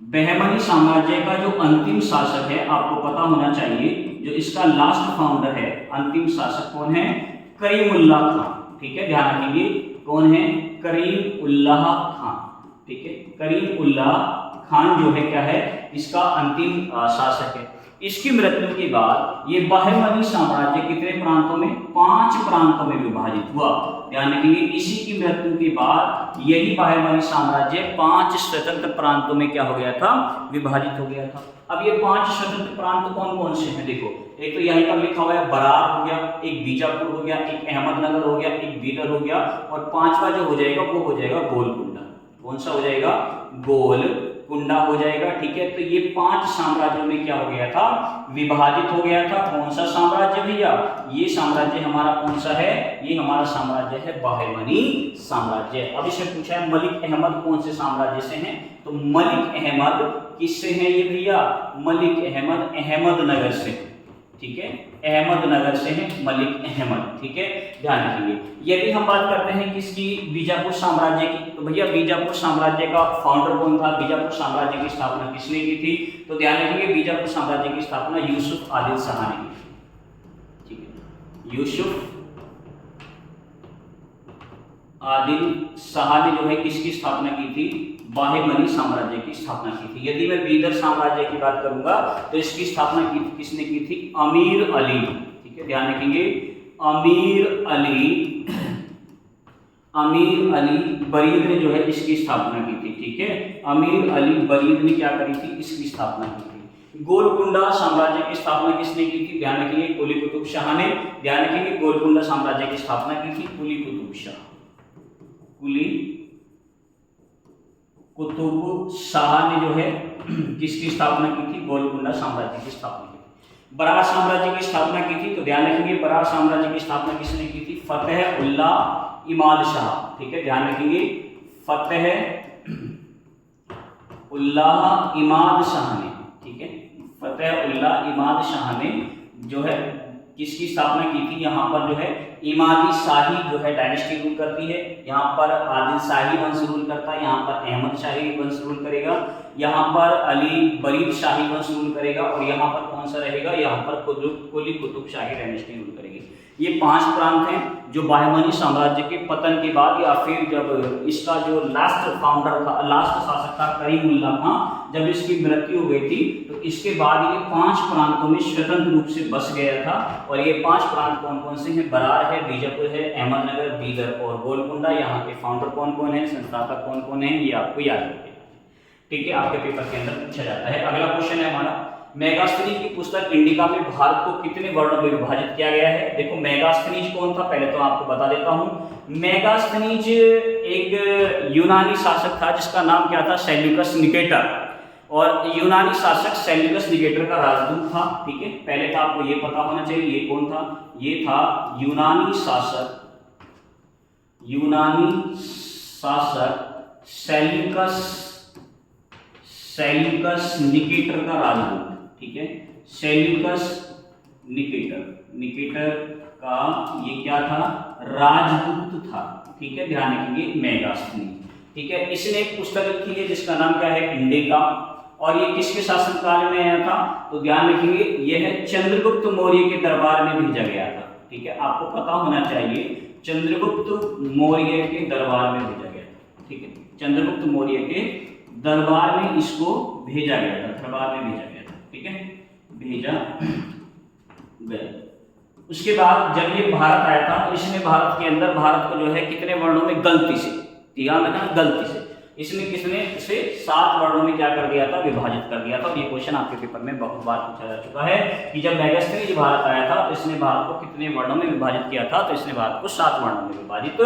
बहमनी साम्राज्य का जो अंतिम शासक है आपको पता होना चाहिए, जो इसका लास्ट फाउंडर है, अंतिम शासक कौन है, करीमुल्लाह खान, ठीक है, ध्यान रखेंगे कौन है, करीमुल्लाह खान, ठीक है। करीमुल्लाह खान जो है क्या है, इसका अंतिम शासक है। इसकी मृत्यु के बाद ये बाहेमनी साम्राज्य कितने प्रांतों में, 5 प्रांतों में विभाजित हुआ। ध्यान रखिए इसी की मृत्यु के बाद यही बाहेमनी साम्राज्य 5 स्वतंत्र प्रांतों में क्या हो गया था, विभाजित हो गया था। अब ये 5 स्वतंत्र प्रांत कौन कौन से हैं, देखो, एक तो यहीं पर लिखा हुआ है बरार हो गया, एक बीजापुर हो गया, एक अहमदनगर हो गया, एक बीदर हो गया, और 5वां जो हो जाएगा वो हो जाएगा गोलकुंडा। कौन सा हो जाएगा, गोलकुंडा हो जाएगा, ठीक है। तो ये 5 साम्राज्यों में क्या हो गया था, विभाजित हो गया था। कौन सा साम्राज्य भैया, ये साम्राज्य हमारा कौन सा है, ये हमारा साम्राज्य है बाहेमनी साम्राज्य। अब इसमें पूछा है मलिक अहमद कौन से साम्राज्य से हैं, तो मलिक अहमद किससे हैं ये भैया, मलिक अहमद अहमदनगर से, ठीक है, अहमदनगर से हैं मलिक अहमद, ठीक है, ध्यान रखेंगे। यदि हम बात करते हैं किसकी, बीजापुर साम्राज्य की, तो भैया बीजापुर साम्राज्य का फाउंडर कौन था, बीजापुर साम्राज्य की स्थापना किसने की थी, तो ध्यान रखेंगे बीजापुर साम्राज्य की स्थापना यूसुफ आदिल शाह ने की थी, ठीक है, यूसुफ आदिल शाह ने जो है किसकी स्थापना की थी, बाहेमनी साम्राज्य की स्थापना की थी। यदि मैं बीदर साम्राज्य की बात करूंगा तो इसकी स्थापना किसने की थी, अमीर अली, ठीक है, ध्यान रखेंगे अमीर अली बरीद ने जो है इसकी स्थापना की थी, ठीक है, अमीर अली बरीद ने क्या करी थी, इसकी स्थापना की थी। गोलकुंडा साम्राज्य की स्थापना किसने की थी, ध्यान रखेंगे कुली कुतुब शाह ने, ध्यान रखेंगे गोलकुंडा साम्राज्य की स्थापना की थी कुली कुतुब शाह, कुली कुतुब शाह ने जो है किसकी स्थापना की थी, गोलकुंडा साम्राज्य की स्थापना की थी। बरार साम्राज्य की स्थापना की थी, तो ध्यान रखेंगे बरार साम्राज्य की स्थापना किसने की थी, फतेह उल्लाह इमाद शाह, ठीक है, ध्यान रखेंगे फतेह उल्लाह इमाद शाह ने, ठीक है, फतेह उल्लाह इमाद शाह ने जो है किसकी स्थापना की थी, यहाँ पर जो है इमादी शाही जो है डायनेस्टी रूल करती है, यहाँ पर आदिल शाही वंश रूल करता है, यहाँ पर अहमद शाही वंश रूल करेगा, यहाँ पर अली बरीद शाही वंश रूल करेगा, और यहाँ पर कौन सा रहेगा, यहाँ पर कुली कुतुब शाही डायनेस्टी रूल करेगी। ये 5 प्रांत हैं जो बाहेमनी साम्राज्य के पतन के बाद या फिर जब इसका जो लास्ट फाउंडर था, लास्ट शासक था करीमुल्लाह खां, जब इसकी मृत्यु हो गई थी तो इसके बाद ये 5 प्रांतों में स्वतंत्र रूप से बस गया था। और ये 5 प्रांत कौन कौन से हैं, बरार है, बीजापुर है, अहमदनगर, बीदर और गोलकुंडा। यहाँ के फाउंडर कौन कौन है, संस्थापक कौन कौन है, ये आपको याद रखिएगा, ठीक है, आपके पेपर के अंदर पूछा जाता है। अगला क्वेश्चन है हमारा, मेगास्थनीज की पुस्तक इंडिका में भारत को कितने वर्णों में विभाजित किया गया है। देखो मेगास्थनीज कौन था, पहले तो आपको बता देता हूं। मेगास्थनीज एक यूनानी शासक था जिसका नाम क्या था, सेल्यूकस निकेटर, और यूनानी शासक सेल्यूकस निकेटर का राजदूत था, ठीक है, पहले तो आपको ये पता होना चाहिए ये कौन था, ये था यूनानी शासक सेल्यूकस निकेटर का राजदूत, ठीक है, सेल्यूकस निकेटर का ये क्या था, राजदूत था, ठीक है, ध्यान रखिए मेगास्थनीज, ठीक है। इसने एक पुस्तक लिखी है जिसका नाम क्या है, इंडिका, और ये किसके शासनकाल में आया था, तो ध्यान रखिए यह है चंद्रगुप्त मौर्य के दरबार में भेजा गया था, ठीक है, आपको पता होना चाहिए चंद्रगुप्त मौर्य के दरबार में भेजा गया था, ठीक है, चंद्रगुप्त मौर्य के दरबार में इसको भेजा गया था, दरबार में भेजा गया था, ठीक है, भेजा गया। उसके बाद जब ये भारत आया था तो इसने भारत के अंदर भारत को जो है कितने वर्णों में, गलती से, ध्यान रखना गलती से, इसने किसने इसे 7 वर्णों में क्या कर दिया था, विभाजित कर दिया था। और ये क्वेश्चन आपके पेपर में बहुत बार पूछा जा चुका है कि जब मेगास्थनीज भारत आया था तो इसने भारत को कितने वर्णों में विभाजित किया था, तो इसने भारत को 7 वर्णों में विभाजित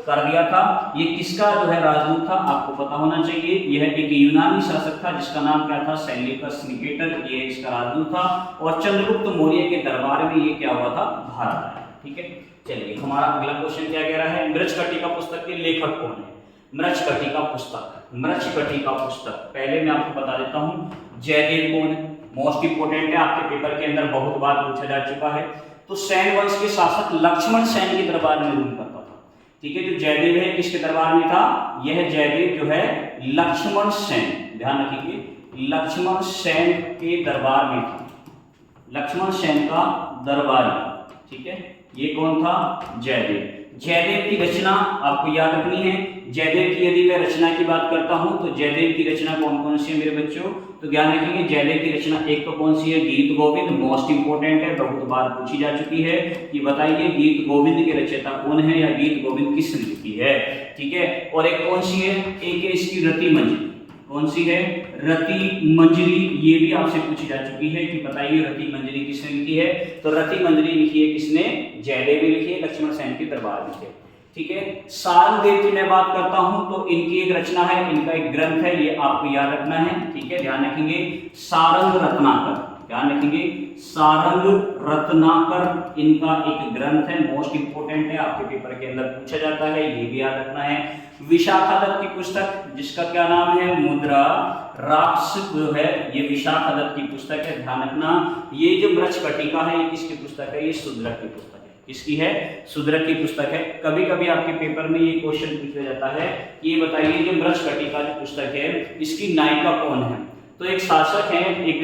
कर दिया था। ये किसका जो है राजदूत था, आपको पता होना चाहिए, यह एक यूनानी शासक था जिसका नाम क्या था, सेल्यूकस निकेटर, ये इसका राजदूत था, और चंद्रगुप्त मौर्य के दरबार में ये क्या हुआ था, भारत आया, ठीक है। चलिए हमारा अगला क्वेश्चन क्या कह रहा है, मृच्छकटिका पुस्तक के लेखक कौन है, मृच्छकटिका पुस्तक पहले मैं आपको बता देता हूं जयदेव कौन है, मोस्ट इंपोर्टेंट है, आपके पेपर के अंदर बहुत बार पूछा जा चुका है। तो सैन वंश के शासक लक्ष्मण सेन के दरबार में रूल करता था, ठीक है, जो जयदेव है किसके दरबार में था, यह जयदेव जो है लक्ष्मण सेन, ध्यान रखिए लक्ष्मण सेन के दरबार में था, लक्ष्मण सेन का दरबारी, ठीक है, ये कौन था, जयदेव। जयदेव की रचना आपको याद रखनी है, जयदेव की यदि मैं रचना की बात करता हूं तो जयदेव की रचना कौन कौन सी है मेरे बच्चों, तो ध्यान रखिए जयदेव की रचना एक तो कौन सी है, गीत गोविंद, मोस्ट इंपोर्टेंट है, बहुत बार पूछी जा चुकी है कि बताइए गीत गोविंद के रचयिता कौन है या गीत गोविंद किसने लिखी है, ठीक है। और एक कौन सी है, एक है इसकी रति मंजरी, कौन सी है, रति मंजरी, ये भी आपसे पूछी जा चुकी है कि बताइए रति मंजरी किसने लिखी है, तो रति मंजरी लिखी है किसने, जयदेव ने लिखी है, लक्ष्मण सेन के दरबार में थे, ठीक है। सारंगदेव की मैं बात करता हूं तो इनकी एक रचना है, इनका एक ग्रंथ है, ये आपको याद रखना है, ठीक है, ध्यान रखेंगे सारंग रत्नाकर, ध्यान रखेंगे सारंग रत्नाकर इनका एक ग्रंथ है, मोस्ट इंपोर्टेंट है, आपके पेपर के अंदर पूछा जाता है, ये भी याद रखना है। विशाखा दत्त की पुस्तक जिसका क्या नाम है, मुद्रा राक्ष जो है ये विशाखदत्त की पुस्तक है, ध्यान रखना। ये जो मृच्छकटिका है ये किसकी पुस्तक है? ये शूद्रक की पुस्तक है। किसकी है? शूद्रक की पुस्तक है। कभी कभी आपके पेपर में ये क्वेश्चन पूछा जाता है कि ये बताइए जो मृच्छकटिका जो पुस्तक है इसकी नायिका कौन है? तो एक शासक है, एक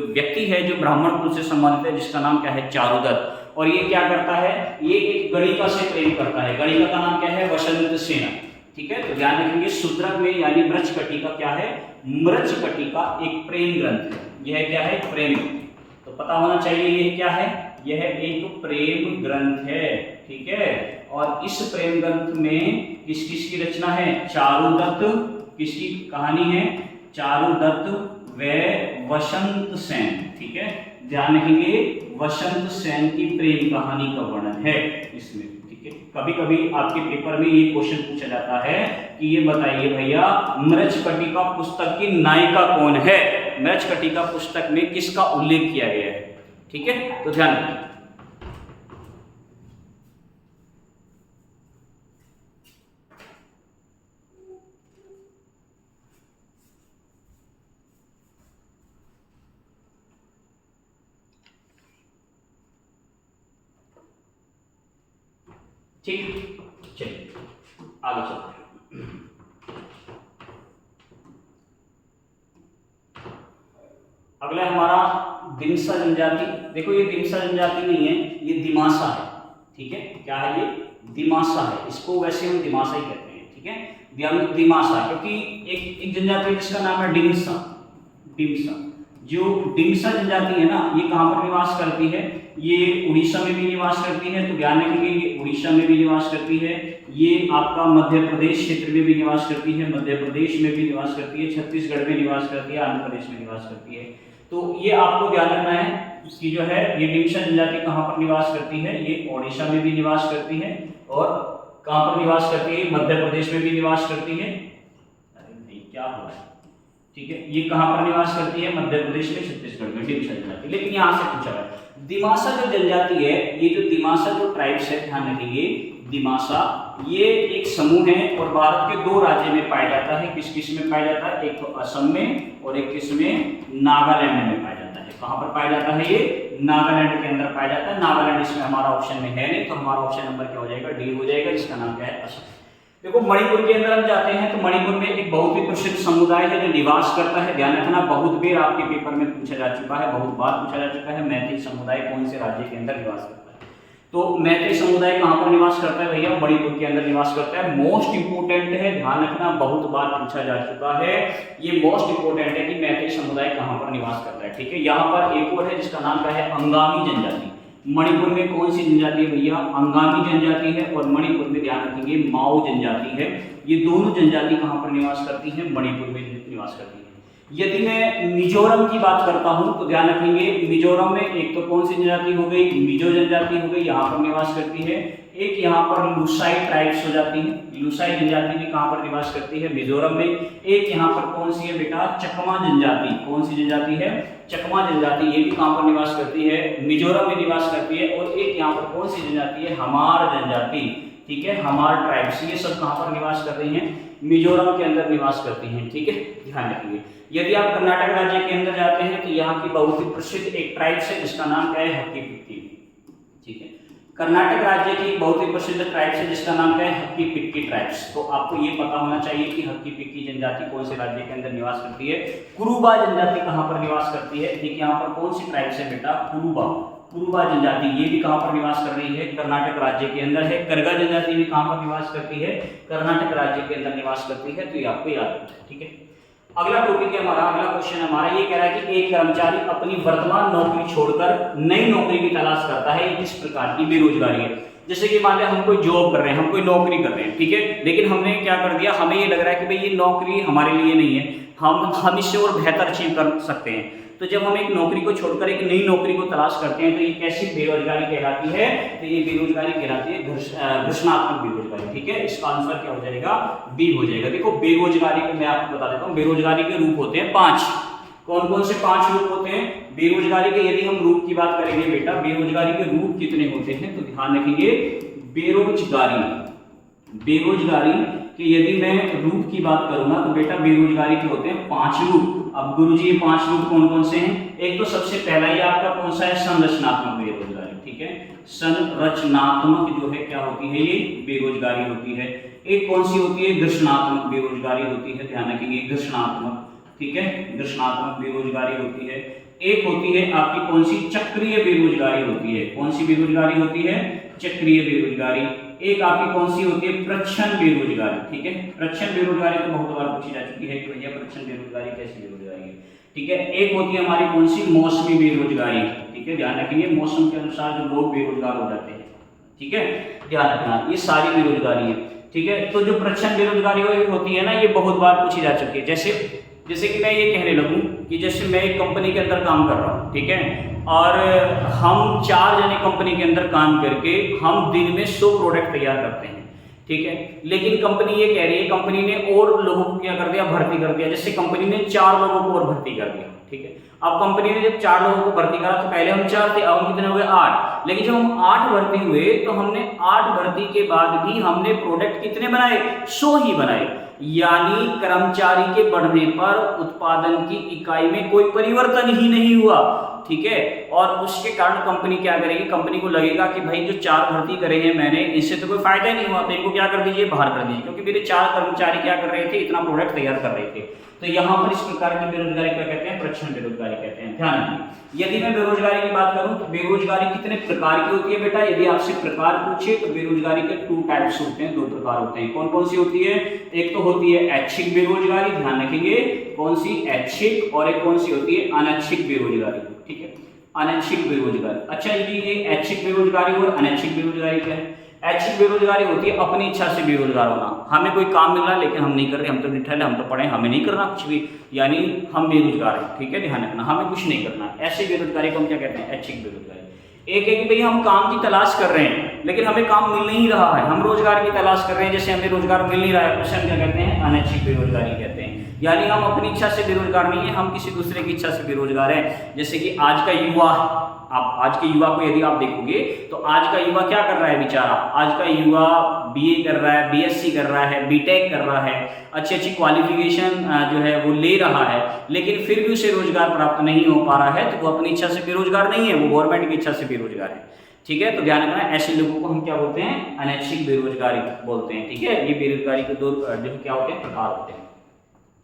व्यक्ति है जो ब्राह्मण कुल से संबंधित है, जिसका नाम क्या है? चारुदत्त। और ये क्या करता है? ये एक गणिका से प्रेम करता है। गणिका का नाम क्या है? वसंत सेन। ठीक है, तो ध्यान रखेंगे शूद्रक में यानी मृच्छकटिका क्या है? मृच्छकटिका एक प्रेम ग्रंथ है। यह क्या है? प्रेम। तो पता होना चाहिए ये क्या है? यह एक प्रेम ग्रंथ है। ठीक है, और इस प्रेम ग्रंथ में किस किस की रचना है? चारुदत्त। किसकी कहानी है? चारुदत्त व वसंत सेन। ठीक है, ध्यान रखेंगे वसंत सेन की प्रेम कहानी का वर्णन है इसमें। ठीक है, कभी कभी आपके पेपर में ये क्वेश्चन पूछा जाता है कि ये बताइए भैया मृच्छकटिका पुस्तक की नायिका कौन है? मृच्छकटिका पुस्तक में किसका उल्लेख किया गया है? ठीक है, तो ध्यान रखिए। ठीक, चलिए आगे चलते हैं। अगला हमारा दिमसा जनजाति। देखो ये दिमसा जनजाति नहीं है, ये दिमासा है। ठीक है, क्या है ये? दिमासा है। इसको वैसे हम दिमासा ही कहते हैं। ठीक है, दिमासा, क्योंकि एक जनजाति जिसका नाम है डिमसा। डिमसा जो डिमसा जनजाति है ना, ये कहाँ पर निवास करती है? ये उड़ीसा में भी निवास करती है। तो ध्यान रखेंगे ये उड़ीसा में भी निवास करती है। ये आपका मध्य प्रदेश क्षेत्र में भी निवास करती है, मध्य प्रदेश में भी निवास करती है, छत्तीसगढ़ में निवास करती है, आंध्र प्रदेश में निवास करती है। तो ये आपको ध्यान रखना है इसकी जो है ये डिमसा जनजाति कहाँ पर निवास करती है? ये ओडिशा में भी निवास करती है और कहाँ पर निवास करती है? मध्य प्रदेश में भी निवास करती है। अरे नहीं, क्या हो रहा है? ठीक है, ये कहाँ पर निवास करती है? मध्य प्रदेश में, छत्तीसगढ़ में डिमसा जनजाति। लेकिन यहाँ से पूछा है दिमासा जो जनजाति है, ये जो दिमासा जो ट्राइब्स है, ध्यान रखिए दिमासा ये एक समूह है और भारत के 2 राज्य में पाया जाता है। किस किस में पाया जाता है? एक तो असम में और एक किस में? नागालैंड में पाया जाता है। कहाँ पर पाया जाता है? ये नागालैंड के अंदर पाया जाता है। नागालैंड इसमें हमारा ऑप्शन में है नहीं, तो हमारा ऑप्शन नंबर क्या हो जाएगा? डी हो जाएगा, जिसका नाम क्या है? असम। देखो मणिपुर के अंदर हम जाते हैं तो मणिपुर में एक बहुत ही प्रसिद्ध समुदाय है जो निवास करता है। ध्यान रखना, बहुत बार आपके पेपर में पूछा जा चुका है, बहुत बार पूछा जा चुका है, मैतेई समुदाय कौन से राज्य के अंदर निवास करता है? तो मैतेई समुदाय कहाँ पर निवास करता है भैया? मणिपुर के अंदर निवास करता है। मोस्ट इंपोर्टेंट है, ध्यान रखना, बहुत बार पूछा जा चुका है। ये मोस्ट इंपोर्टेंट है कि मैतेई समुदाय कहाँ पर निवास करता है। ठीक है, यहाँ पर एक और है जिसका नाम क्या है? अंगामी जनजाति। मणिपुर में कौन सी जनजाति है भैया? अंगामी जनजाति है। और मणिपुर में ध्यान रखेंगे माओ जनजाति है। ये दोनों जनजाति कहाँ पर निवास करती है? मणिपुर में निवास करती है। यदि मैं मिजोरम की बात करता हूं तो ध्यान रखेंगे मिजोरम में एक तो कौन सी जनजाति हो गई? मिजो जनजाति हो गई, यहाँ पर निवास करती है। एक यहाँ पर लुसाई ट्राइब्स हो जाती है, लुसाई जनजाति भी कहाँ पर निवास करती है? मिजोरम में। एक यहाँ पर कौन सी है बेटा? चकमा जनजाति। कौन सी जनजाति है? चकमा जनजाति, ये भी कहाँ पर निवास करती है? मिजोरम में निवास करती है। और एक यहाँ पर कौन सी जनजाति है? हमार जनजाति। ठीक है, हमार ट्राइब्स, ये सब कहाँ पर निवास कर रही हैं? मिजोरम के अंदर निवास करती हैं। ठीक है, ध्यान रखिए। यदि आप कर्नाटक राज्य के अंदर जाते हैं तो यहाँ की बहुत ही प्रसिद्ध एक ट्राइब्स है जिसका नाम क्या है? हक्की पिक्की। ठीक है, कर्नाटक राज्य की बहुत ही प्रसिद्ध ट्राइब्स है जिसका नाम क्या है? हक्की पिक्की ट्राइब्स। तो आपको ये पता होना चाहिए कि हक्की पिक्की जनजाति कौन से राज्य के अंदर निवास करती है? कुरुबा जनजाति कहाँ पर निवास करती है? देखिए यहाँ पर कौन सी ट्राइब्स है बेटा? कुरुबा। कुरुबा जनजाति ये भी कहाँ पर निवास कर रही है? कर्नाटक राज्य के अंदर है। करगा जनजाति भी कहाँ पर निवास करती है? कर्नाटक राज्य के अंदर निवास करती है। तो ये आपको याद रखना है। ठीक है, अगला टॉपिक है हमारा, अगला क्वेश्चन हमारा ये कह रहा है कि एक कर्मचारी अपनी वर्तमान नौकरी छोड़कर नई नौकरी की तलाश करता है। ये किस प्रकार की बेरोजगारी है? जैसे कि मान लिया हम कोई जॉब कर रहे हैं, हम कोई नौकरी कर रहे हैं, ठीक है, लेकिन हमने क्या कर दिया, हमें ये लग रहा है कि भाई ये नौकरी हमारे लिए नहीं है, हम इससे और बेहतर अचीव कर सकते हैं। तो जब हम एक नौकरी को छोड़कर एक नई नौकरी को तलाश करते हैं तो ये कैसी बेरोजगारी कहलाती है? तो ये बेरोजगारी कहलाती है घोषणात्मक बेरोजगारी। ठीक है, इसका आंसर क्या हो जाएगा? बी हो जाएगा। देखो बेरोजगारी को मैं आपको बता देता हूँ, बेरोजगारी के रूप होते हैं 5। कौन कौन से 5 रूप होते हैं बेरोजगारी के? यदि हम रूप की बात करेंगे बेटा, बेरोजगारी के रूप कितने होते हैं तो ध्यान रखेंगे, बेरोजगारी बेरोजगारी कि यदि मैं रूट की बात करूंगा तो बेटा बेरोजगारी के होते हैं 5 रूट। अब गुरुजी ये 5 रूट कौन कौन से हैं? एक तो सबसे पहला ही आपका कौन सा है? संरचनात्मक बेरोजगारी, ठीक है। संरचनात्मक जो है क्या होती है? ये बेरोजगारी होती है। एक कौन सी होती है? घर्षणात्मक बेरोजगारी होती है, ध्यान रखेंगे, घर्षणात्मक, ठीक है, घर्षणात्मक बेरोजगारी होती है। एक होती है आपकी कौन सी? चक्रीय बेरोजगारी होती है। कौन सी बेरोजगारी होती है? चक्रीय बेरोजगारी। एक आपकी कौन सी होती है? प्रच्छन्न बेरोजगारी, ठीक है। प्रच्छन्न बेरोजगारी तो बहुत बार पूछी जा चुकी है कि भैया प्रच्छन्न बेरोजगारी कैसी बेरोजगारी है, ठीक है। एक होती है हमारी कौन सी? मौसमी बेरोजगारी, ठीक है, ध्यान रखेंगे, मौसम के अनुसार जो लोग बेरोजगार हो जाते हैं, ठीक है, ध्यान रखना, ये सारी बेरोजगारी है, ठीक है। तो जो प्रच्छन्न बेरोजगारी होती है ना, ये बहुत बार पूछी जा चुकी है। जैसे कि मैं ये कहने लगूं कि जैसे मैं एक कंपनी के अंदर काम कर रहा हूं, ठीक है, और हम 4 जने कंपनी के अंदर काम करके हम दिन में 100 प्रोडक्ट तैयार करते हैं, ठीक है। लेकिन कंपनी ये कह रही है, कंपनी ने और लोगों को क्या कर दिया? भर्ती कर दिया। जैसे कंपनी ने 4 लोगों को और भर्ती कर दिया, ठीक है। अब कंपनी ने जब 4 लोगों को भर्ती करा तो पहले हम 4 थे, अब हम कितने हो गए? 8। लेकिन जब हम 8 भर्ती हुए तो हमने 8 भर्ती के बाद भी हमने प्रोडक्ट कितने बनाए? 100 ही बनाए। यानी कर्मचारी के बढ़ने पर उत्पादन की इकाई में कोई परिवर्तन ही नहीं हुआ, ठीक है। और उसके कारण कंपनी क्या करेगी? कंपनी को लगेगा कि भाई जो 4 भर्ती करे हैं मैंने, इससे तो कोई फायदा ही नहीं हुआ, तो इनको क्या कर दीजिए? बाहर कर दीजिए, क्योंकि मेरे 4 कर्मचारी क्या कर रहे थे? इतना प्रोडक्ट तैयार कर रहे थे। तो यहाँ पर इस प्रकार की बेरोजगारी क्या कहते हैं? प्रच्छन्न बेरोजगारी कहते हैं, ध्यान रखिए। यदि मैं बेरोजगारी की बात करूं तो बेरोजगारी कितने प्रकार की होती है बेटा? यदि आपसे प्रकार पूछे तो बेरोजगारी के 2 टाइप्स होते हैं, 2 प्रकार होते हैं। कौन कौन सी होती है? एक तो होती है ऐच्छिक बेरोजगारी, ध्यान रखेंगे, कौन सी? ऐच्छिक। और एक कौन सी होती है? अनैच्छिक बेरोजगारी, ठीक है, अनैच्छिक बेरोजगारी। अच्छा जी, ये ऐच्छिक बेरोजगारी और अनैच्छिक बेरोजगारी क्या है? ऐच्छिक बेरोजगारी होती है अपनी इच्छा से बेरोजगार होना। हमें कोई काम मिल रहा है लेकिन हम नहीं कर रहे, हम तो निठल्ले, हम तो पढ़े, हमें नहीं करना कुछ भी, यानी हम बेरोजगार हैं, ठीक है, ध्यान रखना, हमें कुछ नहीं करना। ऐसे बेरोजगारी को हम क्या कहते हैं? ऐच्छिक बेरोजगारी। एक है कि भाई हम काम की तलाश कर रहे हैं लेकिन हमें काम मिल नहीं रहा है, हम रोजगार की तलाश कर रहे हैं, जैसे हमें रोजगार मिल नहीं रहा है, उसे हम क्या कहते हैं? अनैच्छिक बेरोजगारी कहते हैं। यानी हम अपनी इच्छा से बेरोजगार नहीं है, हम किसी दूसरे की इच्छा से बेरोजगार हैं। जैसे कि आज का युवा, आप आज के युवा को यदि आप देखोगे तो आज का युवा क्या कर रहा है बेचारा? आज का युवा बीए कर रहा है, बीएससी कर रहा है, बीटेक कर रहा है, अच्छी अच्छी क्वालिफिकेशन जो है वो ले रहा है, लेकिन फिर भी उसे रोजगार प्राप्त नहीं हो पा रहा है, तो वो अपनी इच्छा से बेरोजगार नहीं है, वो गवर्नमेंट की इच्छा से बेरोजगार है, ठीक है। तो ध्यान रखना, ऐसे लोगों को हम क्या बोलते हैं? अनैच्छिक बेरोजगारी बोलते हैं, ठीक है। ये बेरोजगारी के 2 जो क्या होते हैं? प्रकार होते हैं,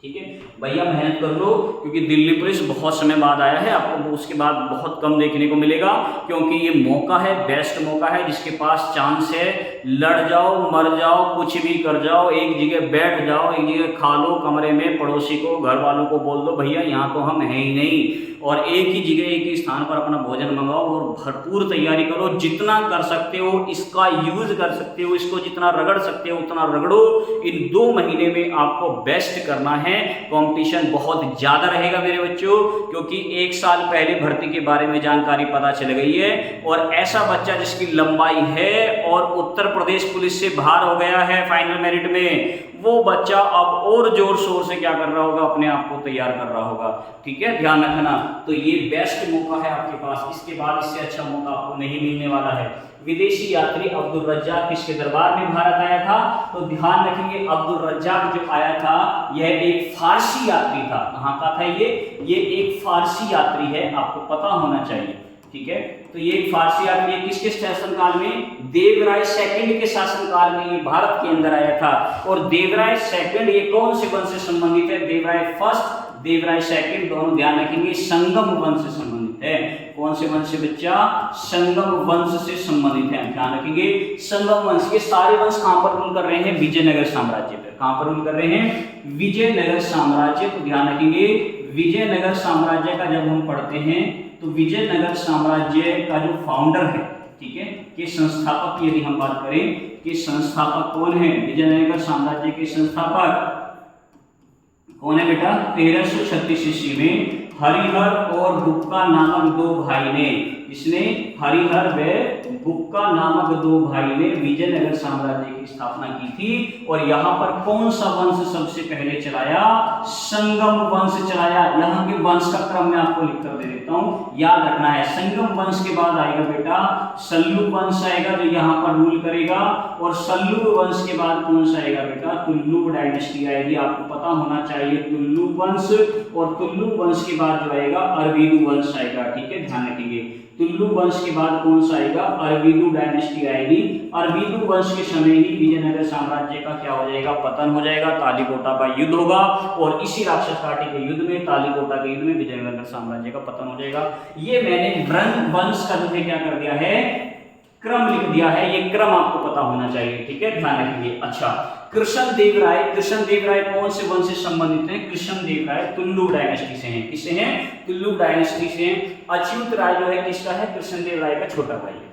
ठीक है। भैया मेहनत कर लो, क्योंकि दिल्ली पुलिस बहुत समय बाद आया है, आपको उसके बाद बहुत कम देखने को मिलेगा, क्योंकि ये मौका है, बेस्ट मौका है, जिसके पास चांस है, लड़ जाओ, मर जाओ, कुछ भी कर जाओ, एक जगह बैठ जाओ, एक जगह खा लो कमरे में, पड़ोसी को, घर वालों को बोल दो भैया यहाँ तो हम हैं ही नहीं, और एक ही जगह, एक ही स्थान पर अपना भोजन मंगाओ और भरपूर तैयारी करो, जितना कर सकते हो इसका यूज कर सकते हो, इसको जितना रगड़ सकते हो उतना रगड़ो। इन 2 महीने में आपको बेस्ट करना है। कंपटीशन बहुत ज्यादा रहेगा मेरे बच्चों, क्योंकि 1 साल पहले भर्ती के बारे में जानकारी पता चल गई है, और ऐसा बच्चा जिसकी लंबाई है और उत्तर प्रदेश पुलिस से बाहर हो गया है फाइनल मेरिट में, वो बच्चा अब और जोर शोर से क्या कर रहा होगा? अपने आप को तैयार कर रहा होगा, ठीक है, ध्यान रखना। तो ये बेस्ट मौका है आपके पास, इसके बाद इससे अच्छा मौका आपको नहीं मिलने वाला है। विदेशी यात्री अब्दुल रज्जाक किसके दरबार में भारत आया था? तो ध्यान रखेंगे, अब्दुल रज्जाक जो आया था यह एक फारसी यात्री था। कहाँ का था ये एक फारसी यात्री है, आपको पता होना चाहिए, ठीक है। तो ये एक फारसी यात्री किसके शासनकाल में? देवराय सेकंड के शासनकाल में ये भारत के अंदर आया था। और देवराय सेकंड ये कौन से वंश से संबंधित है? देवराय फर्स्ट, देवराय सेकंड, दोनों ध्यान रखेंगे संगम वंश से संबंधित है। कौन से वंश से बच्चा? संगम वंश से संबंधित है, ध्यान रखेंगे, संगम वंश। ये सारे वंश कहां पर रूल कर रहे हैं? विजयनगर साम्राज्य पर। कहां पर रूल कर रहे हैं? विजयनगर साम्राज्य। तो ध्यान रखेंगे, विजयनगर साम्राज्य का जब हम पढ़ते हैं तो विजयनगर साम्राज्य का जो फाउंडर है, ठीक है, कि संस्थापक, यदि हम बात करें कि संस्थापक कौन है? विजयनगर साम्राज्य के संस्थापक कौन है बेटा? 1336 ईस्वी में हरिहर और बुक्का नामक 2 भाई ने इसने हरिहर व बुक्का नामक दो भाई ने विजयनगर साम्राज्य की स्थापना की थी। और यहाँ पर कौन सा वंश सबसे पहले चलाया? संगम वंश चलाया। यहाँ के वंश का क्रम मैं आपको लिख कर दे देता हूँ, याद रखना है। संगम वंश के बाद आएगा बेटा सल्लू वंश आएगा जो यहाँ पर रूल करेगा, और सल्लू वंश के बाद कौन सा आएगा बेटा? तुल्लु डायनेस्टी आएगी। आपको पता होना चाहिए तुल्लु वंश, और तुल्लु वंश के बाद जो आएगा अरविदु वंश आएगा। ठीक है, ध्यान रखेंगे। तुल्लु वंश के बाद कौन सा आएगा? अरविदु डायनेस्टी आएगी। अरविदु वंश के समय ही विजयनगर साम्राज्य का क्या हो जाएगा? पतन हो जाएगा। तालीकोटा का युद्ध होगा, और इसी राक्षस घाटी के युद्ध में, तालीकोटा के युद्ध में विजयनगर साम्राज्य का पतन हो जाएगा। ये मैंने वंश का जो है क्या कर दिया है? क्रम लिख दिया है। ये क्रम आपको पता होना चाहिए। ठीक है, ध्यान रखेंगे। अच्छा, कृष्णदेवराय कौन से वंश से संबंधित हैं? कृष्णदेवराय तुल्लु डायनेस्टी से हैं। किससे हैं? तुल्लु डायनेस्टी से हैं। अच्युत राय जो है किसका है? कृष्णदेवराय का छोटा भाई है।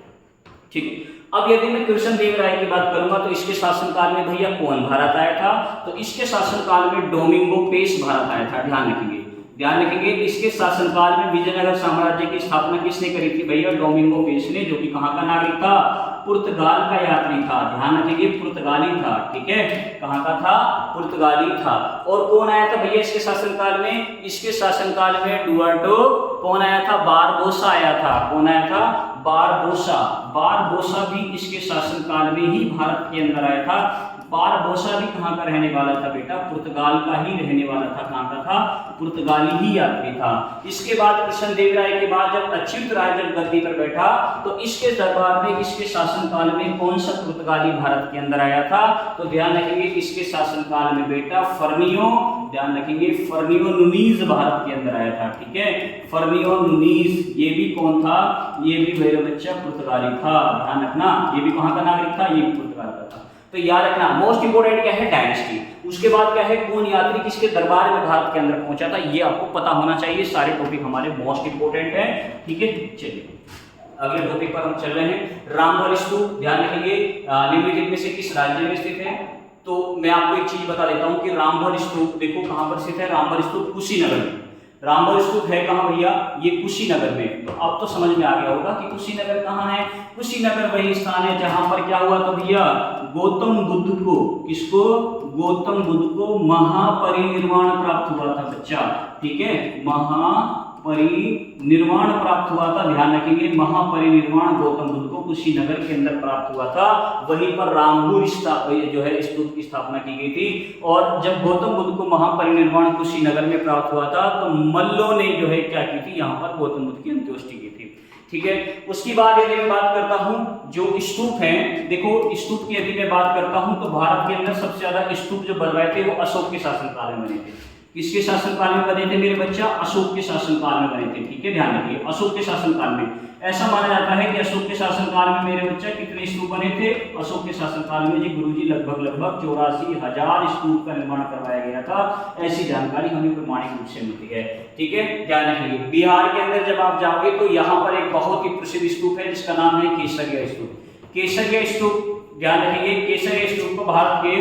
ठीक है, अब यदि मैं कृष्णदेवराय की बात करूंगा तो इसके शासनकाल में भैया कौन भारत आया था? तो इसके शासनकाल में डोमिंगो पेश भारत आया था। ध्यान रखेंगे। इसके शासनकाल में विजयनगर साम्राज्य की स्थापना किसने करी थी भैया? डोमिंगो पेश ने, जो कि कहाँ का नागरिक था? पुर्तगाल का यात्री था। ध्यान रखेंगे, पुर्तगाली था। ठीक है, कहाँ का था? पुर्तगाली था। और कौन आया था भैया इसके शासनकाल में? इसके शासनकाल में डुआर्टो कौन आया था? बारबोसा आया था। कौन आया था? बारबोसा भी इसके शासनकाल में ही भारत के अंदर आया था। बारबोसा भी कहाँ का रहने वाला था बेटा? पुर्तगाल का ही रहने वाला था। कहाँ का था? पुर्तगाली ही यात्री था। इसके बाद कृष्णदेवराय के बाद जब अच्युत राय जब गद्दी पर बैठा तो इसके दरबार में, इसके शासनकाल में कौन सा पुर्तगाली भारत के अंदर आया था? तो ध्यान रखेंगे, इसके शासनकाल में बेटा फर्नियो, ध्यान रखेंगे, फर्नियो नुनीज भारत के अंदर आया था। ठीक है, फर्नियो नुनीज, ये भी कौन था? ये भी मेरा बच्चा पुर्तगाली था। ध्यान रखना, ये भी कहाँ का नागरिक था? ये भी पुर्तगाल का था। तो याद रखना, मोस्ट इंपोर्टेंट क्या है? डायनेस्टी। उसके बाद क्या है? कौन यात्री किसके दरबार में भारत के अंदर पहुंचा था? ये आपको पता होना चाहिए। सारे टॉपिक हमारे मोस्ट इंपोर्टेंट है। ठीक है, चलिए अगले टॉपिक पर हम चल रहे हैं। रामबल स्तूप, ध्यान रखेंगे, निम्नलिखित में से किस राज्य में स्थित है? तो मैं आपको एक चीज बता देता हूं कि रामबल स्तूप देखो कहां पर स्थित है। रामबल स्तूप कुशीनगर में। रामबल स्तूप है कहां भैया? ये कुशीनगर में। तो अब तो समझ में आ गया होगा कि कुशीनगर कहां है। कुशीनगर वही स्थान है जहां पर क्या हुआ था भैया? गौतम बुद्ध को, किसको? गौतम बुद्ध को महापरिनिर्वाण प्राप्त हुआ था बच्चा। ठीक है, महापरिनिर्वाण प्राप्त हुआ था। ध्यान रखेंगे, महापरिनिर्वाण गौतम बुद्ध को कुशीनगर के अंदर प्राप्त हुआ था। वहीं पर रामबुल जो है स्तूप की स्थापना की गई थी। और जब गौतम बुद्ध को महापरिनिर्वाण कुशीनगर में प्राप्त हुआ था तो मल्लों ने जो है क्या की थी? यहाँ पर गौतम बुद्ध की अंत्येष्टि की थी। ठीक है, उसकी बाद यदि मैं बात करता हूं जो स्तूप हैं, देखो स्तूप की यदि मैं बात करता हूं तो भारत के अंदर सबसे ज्यादा स्तूप जो बनवाए थे वो अशोक के शासनकाल में बने थे। किसके शासनकाल में बने थे मेरे बच्चा? अशोक के शासनकाल में बने थे। ठीक है, ध्यान रखिए, अशोक के शासनकाल में। ऐसा माना जाता है कि अशोक के शासनकाल में मेरे बच्चा कितने स्तूप बने थे? अशोक के शासनकाल में जी गुरुजी लगभग 84,000 स्तूप का निर्माण करवाया गया था। ऐसी जानकारी हमें प्रमाणिक रूप से मिलती है। ठीक है, ध्यान रखिए। बिहार के अंदर जब आप जाओगे तो यहाँ पर एक बहुत ही प्रसिद्ध स्तूप है जिसका नाम है केसरिया स्तूप। केसरिया स्तूप, ध्यान रखिए, केसरिया स्तूप को भारत के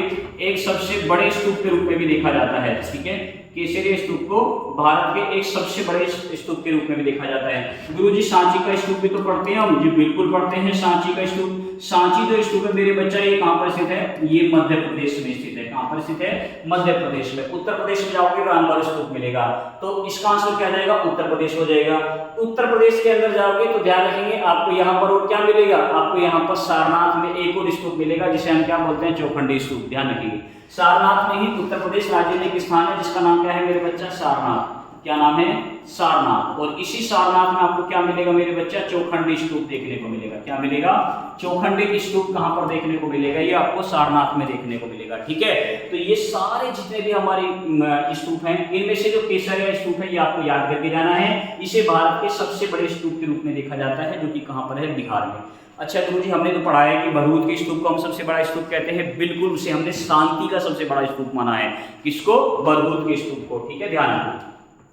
एक सबसे बड़े स्तूप के रूप में भी देखा जाता है। ठीक है, केसरिया स्तूप को भारत के एक सबसे बड़े स्तूप के रूप में भी देखा जाता है। गुरुजी सांची का स्तूप भी तो पढ़ते हैं हम? जी बिल्कुल पढ़ते हैं सांची का स्तूप। सांची जो स्तूप है मेरे बच्चा ये कहां पर स्थित है? ये मध्य प्रदेश में स्थित है। कहां पर स्थित है? मध्य प्रदेश में। उत्तर प्रदेश में जाओगे रामबल स्तूप मिलेगा, तो इसका आंसर क्या जाएगा? उत्तर प्रदेश हो जाएगा। उत्तर प्रदेश के अंदर जाओगे तो ध्यान रखेंगे आपको यहाँ पर और क्या मिलेगा? आपको यहाँ पर सारनाथ में एक और स्तूप मिलेगा जिसे हम क्या बोलते हैं? चौखंडी स्तूप। ध्यान रखिए, सारनाथ में ही उत्तर प्रदेश राज्य में एक स्थान है जिसका नाम क्या है मेरे बच्चा? सारनाथ। क्या नाम है? सारनाथ। और इसी सारनाथ में आपको क्या मिलेगा मेरे बच्चा? चौखंडी स्तूप देखने को मिलेगा। क्या मिलेगा? चौखंडी स्तूप कहां पर देखने को मिलेगा? ये आपको सारनाथ में देखने को मिलेगा। ठीक है, तो ये सारे जितने भी हमारे स्तूप हैं इनमें से जो केसरिया स्तूप है ये आपको याद करके जाना है। इसे भारत के सबसे बड़े स्तूप के रूप में देखा जाता है, जो कि कहां पर है? बिहार में। अच्छा गुरुजी, हमने तो पढ़ा है कि भरहुत के स्तूप को हम सबसे बड़ा स्तूप कहते हैं। बिल्कुल, उसे हमने शांति का सबसे बड़ा स्तूप माना है। किसको? भरहुत के स्तूप को। ठीक है, ध्यान रखो,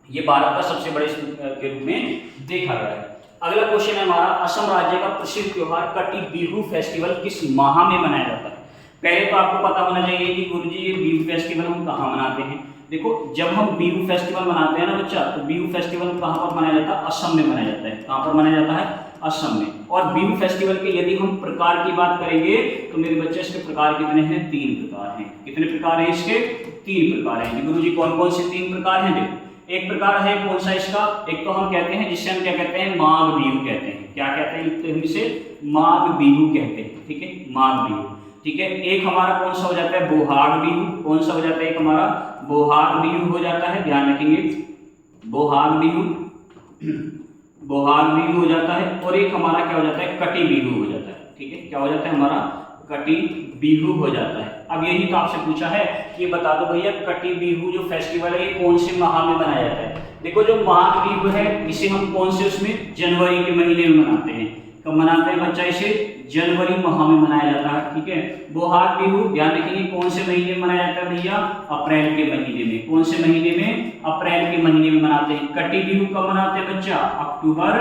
ये भारत का सबसे बड़े स्तूप के रूप में देखा गया है। अगला क्वेश्चन है हमारा, असम राज्य का प्रसिद्ध त्योहार कटी बिहू फेस्टिवल किस माह में मनाया जाता है? पहले तो आपको पता होना चाहिए कि गुरुजी ये बिहू फेस्टिवल हम कहाँ मनाते हैं। देखो, जब हम बिहू फेस्टिवल मनाते हैं ना बच्चा, तो बिहू फेस्टिवल कहाँ पर मनाया जाता है? असम में मनाया जाता है। कहाँ पर मनाया जाता है? असम में। और बिहू फेस्टिवल के यदि हम प्रकार की बात करेंगे तो मेरे बच्चे इसके प्रकार कितने हैं? 3 प्रकार हैं। कितने प्रकार हैं इसके? 3 प्रकार हैं। गुरुजी कौन कौन से 3 प्रकार हैं? देखो, एक प्रकार है कौन सा इसका, एक तो हम कहते हैं जिससे हम क्या कहते हैं, माघ बिहू कहते हैं। क्या कहते हैं? तो हम इसे माघ बिहू कहते हैं। ठीक है, माघ बिहू। ठीक है, एक हमारा कौन सा हो जाता है? बोहाग बिहू। कौन सा हो जाता है? एक हमारा बोहाग बिहू हो जाता है, ध्यान रखेंगे, बोहाग बिहू, बोहाग बिहू हो जाता है। और एक हमारा क्या हो जाता है? कटी बिहू हो जाता है। ठीक है, क्या हो जाता है हमारा? कटी बिहू हो जाता है। अब यही तो आपसे पूछा है कि बता दो भैया कटी बिहू जो फेस्टिवल है ये कौन से माह में मनाया जाता है? देखो, जो माघ बिहू है इसे हम कौन से उसमें जनवरी के महीने में मनाते हैं। कब मनाते हैं बच्चा? इसे जनवरी माह में मनाया जाता है। ठीक है, बोहाग बिहू ध्यान रखेंगे कौन से महीने में मनाया जाता है भैया? अप्रैल के महीने में। कौन से महीने में? अप्रैल के महीने में मनाते हैं। कटी बिहू कब मनाते हैं बच्चा? अक्टूबर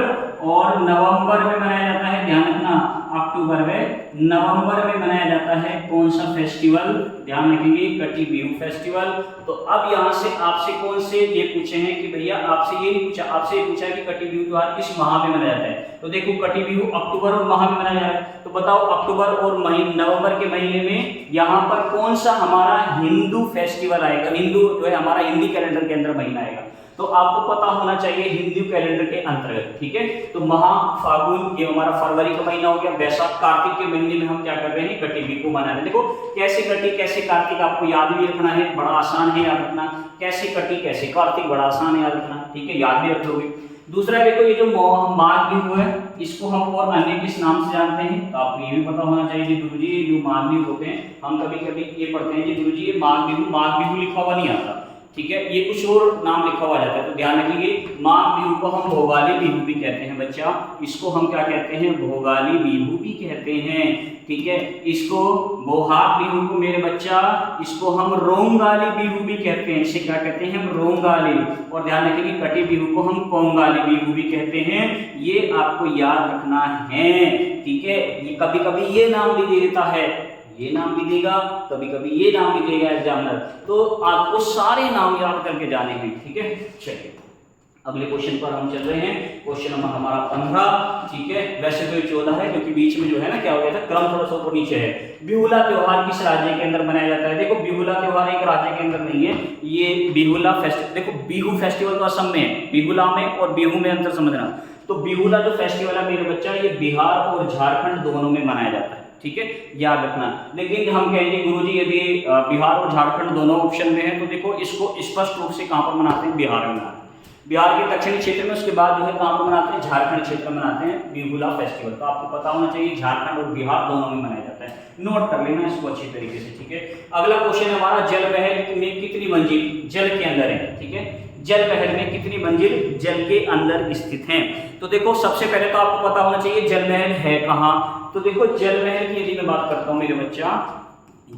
और नवंबर में मनाया जाता है। ध्यान रखना, अक्टूबर में नवंबर में मनाया जाता है कौन सा फेस्टिवल? ध्यान रखेंगे, कटी बिहू फेस्टिवल। तो अब यहाँ से आपसे कौन से ये पूछे हैं कि भैया आपसे ये नहीं पूछा, आपसे ये पूछा कि कटी बिहू त्योहार किस माह में मनाया जाता है। तो देखो, कटी बिहू अक्टूबर और माह में मनाया जा रहा है। तो बताओ अक्टूबर और नवंबर के महीने में यहाँ पर कौन सा हमारा हिंदू फेस्टिवल आएगा? हिंदू जो है हमारा हिंदी कैलेंडर के अंदर महीना आएगा। तो आपको पता होना चाहिए हिंदू कैलेंडर के अंतर्गत। ठीक है, तो महा फागुन ये हमारा फरवरी का महीना हो गया। वैशाख कार्तिक के महीने में हम क्या कर रहे हैं? कटी बिहू को मना रहे हैं। देखो कैसे कटी कैसे कार्तिक आपको याद भी रखना है, बड़ा आसान है याद रखना। कैसे कटी कैसे कार्तिक बड़ा आसान है याद रखना। ठीक है, याद भी रख लोगे। दूसरा देखो, ये जो माघ बिहू है इसको हम और अन्य किस नाम से जानते हैं? तो आपको ये भी पता होना चाहिए जी गुरुजी, जो माघ बिहू होते हैं हम कभी कभी ये पढ़ते हैं जी गुरुजी ये माघ बिहू लिखा हुआ नहीं आता। ठीक है, ये कुछ और नाम लिखा हुआ जाता है। तो ध्यान रखिए, माघ बिहू को हम भोगाली बिहू भी कहते हैं बच्चा। इसको हम क्या कहते हैं? भोगाली बिहू भी कहते हैं। ठीक है, इसको बोहाग बिहू को मेरे बच्चा इसको हम रोंगाली बिहू भी कहते हैं। इसे क्या कहते हैं? हम रोंगाली। और ध्यान रखिए, कटी बिहू को हम कोंगाली बिहू भी कहते हैं। ये आपको याद रखना है। ठीक है, ये कभी कभी ये नाम भी दे देता है, ये नाम भी देगा, कभी कभी ये नाम भी देगा एग्जामिनर। तो आपको सारे नाम याद करके जाने हैं। ठीक है, चलिए अगले क्वेश्चन पर हम चल रहे हैं। क्वेश्चन नंबर हमारा 15। ठीक है, वैसे तो 14 है क्योंकि बीच में जो है ना क्या हो गया था, क्रम थोड़ा सा ऊपर नीचे है। बिहुला त्योहार किस राज्य के अंदर मनाया जाता है? देखो, बिहुला त्योहार एक राज्य के अंदर नहीं है, ये बिहुला फेस्टिवल। देखो, बिहू फेस्टिवल तो असम में है, बिहुला में और बिहू में अंतर समझना। तो बिहुला जो फेस्टिवल है मेरे बच्चा ये बिहार और झारखंड दोनों में मनाया जाता है। ठीक है, याद रखना। लेकिन हम कहेंगे गुरुजी यदि बिहार और झारखंड दोनों ऑप्शन में है तो देखो इसको स्पष्ट रूप से कहां पर मनाते हैं? बिहार में मनाते हैं। बिहार के दक्षिणी क्षेत्र में, उसके बाद जो है कहां पर मनाते हैं? झारखंड क्षेत्र में मनाते हैं बिहुला फेस्टिवल। तो आपको पता होना चाहिए झारखंड और बिहार दोनों में मनाया जाता है। नोट कर लेना इसको अच्छी तरीके से। ठीक है, अगला क्वेश्चन है हमारा, जल महल में कितनी मंजिल जल के अंदर है? ठीक है, जल महल में कितनी मंजिल जल के अंदर स्थित हैं? तो देखो, सबसे पहले तो आपको पता होना चाहिए जल महल है कहाँ। तो देखो, जल महल की यदि मैं बात करता हूं मेरे बच्चा,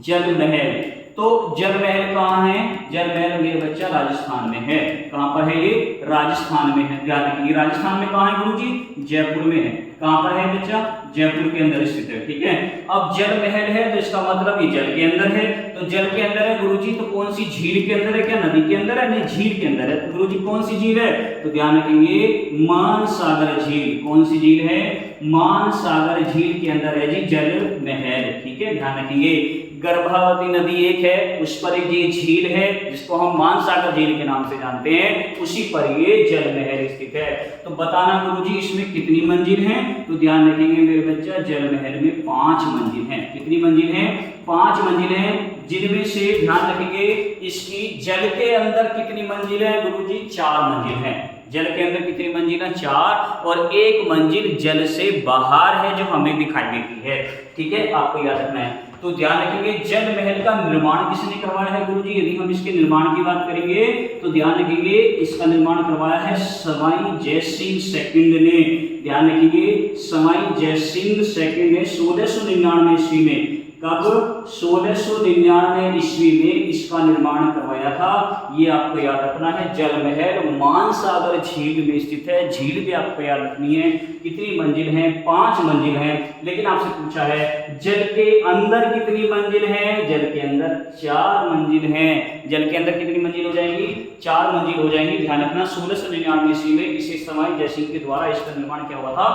जल महल, तो जल महल कहाँ है? जल महल मेरे बच्चा राजस्थान में है। कहां पर है ये? राजस्थान में है। ध्यान रखिए, राजस्थान में कहां है गुरुजी? जयपुर में है। कहां पर है बच्चा? जयपुर के अंदर स्थित है। ठीक है, अब जल महल है तो इसका मतलब ये जल के अंदर है। तो जल के अंदर है गुरुजी, तो कौन सी झील के अंदर है? क्या नदी के अंदर है? नहीं, झील के अंदर है। तो गुरुजी कौन सी झील है? तो ध्यान रखेंगे, मानसागर झील। कौन सी झील है? मानसागर झील के अंदर है जी जल महल। ठीक है, ध्यान रखेंगे। गर्भावती नदी एक है, उस पर एक ये झील है जिसको हम मानसागर झील के नाम से जानते हैं, उसी पर ये जल महल स्थित है। तो बताना गुरुजी इसमें कितनी मंजिल हैं? तो ध्यान रखेंगे मेरे बच्चा, जल महल में 5 मंजिल हैं। कितनी मंजिल हैं? 5 मंजिल हैं, जिनमें से ध्यान रखेंगे इसकी जल के अंदर कितनी मंजिल है गुरुजी? 4 मंजिल है। जल के अंदर कितनी मंजिल है? 4, और 1 मंजिल जल से बाहर है जो हमें दिखाई देती है। ठीक है, आपको याद रखना है। तो ध्यान रखेंगे, जल महल का निर्माण किसने करवाया है गुरुजी? यदि हम इसके निर्माण की बात करेंगे तो ध्यान रखेंगे इसका निर्माण करवाया है सवाई जयसिंह सेकंड ने। ध्यान रखेंगे, सवाई जयसिंह सेकंड ने 1699 ईस्वी में। कब? 1699 ईस्वी में इसका निर्माण करवाया था। ये आपको याद रखना है। जल महल मानसागर झील में स्थित है। झील भी आपको याद रखनी है। कितनी मंजिल है? 5 मंजिल है। लेकिन आपसे पूछा है जल के अंदर कितनी मंजिल है? जल के अंदर 4 मंजिल है। जल के अंदर कितनी मंजिल हो जाएंगी? 4 मंजिल हो जाएंगी। ध्यान रखना 1699 ईस्वी में इसे समय जयसिंह के द्वारा इसका निर्माण क्या हुआ था?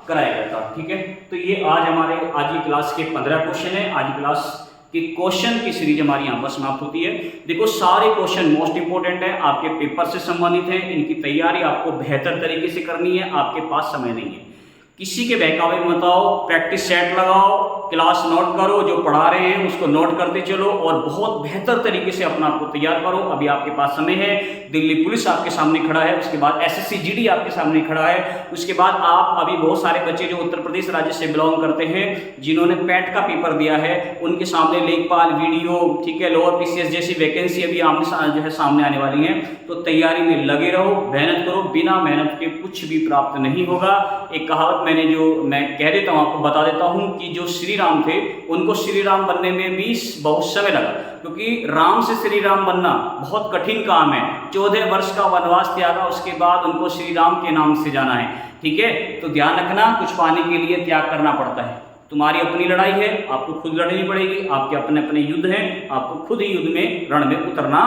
कराया गया था। ठीक है, तो ये आज हमारे आज की क्लास के 15 क्वेश्चन है। आज की क्लास कि क्वेश्चन की सीरीज हमारी यहाँ पर समाप्त होती है। देखो सारे क्वेश्चन मोस्ट इंपोर्टेंट है, आपके पेपर से संबंधित है। इनकी तैयारी आपको बेहतर तरीके से करनी है। आपके पास समय नहीं है, किसी के बहकावे में मत आओ। प्रैक्टिस सेट लगाओ, क्लास नोट करो, जो पढ़ा रहे हैं उसको नोट करते चलो और बहुत बेहतर तरीके से अपना आपको तैयार करो। अभी आपके पास समय है। दिल्ली पुलिस आपके सामने खड़ा है, उसके बाद एसएससी जीडी आपके सामने खड़ा है, उसके बाद आप अभी बहुत सारे बच्चे जो उत्तर प्रदेश राज्य से बिलोंग करते हैं, जिन्होंने पैट का पेपर दिया है, उनके सामने लेखपाल, वीडियो, ठीक है, लोअर पीसीएस जैसी वैकेंसी अभी जो है सामने आने वाली है। तो तैयारी में लगे रहो, मेहनत करो। बिना मेहनत के कुछ भी प्राप्त नहीं होगा। एक कहावत मैं कह देता हूँ, आपको बता देता हूँ कि जो श्री राम थे उनको श्री राम बनने में भी बहुत समय लगा, क्योंकि राम से श्री राम बनना बहुत कठिन काम है। 14 वर्ष का वनवास त्यागा, उसके बाद उनको श्री राम के नाम से जाना है। ठीक है, तो ध्यान रखना कुछ पाने के लिए त्याग करना पड़ता है। तुम्हारी अपनी लड़ाई है, आपको खुद लड़नी पड़ेगी। आपके अपने अपने युद्ध हैं, आपको खुद ही युद्ध में रण में उतरना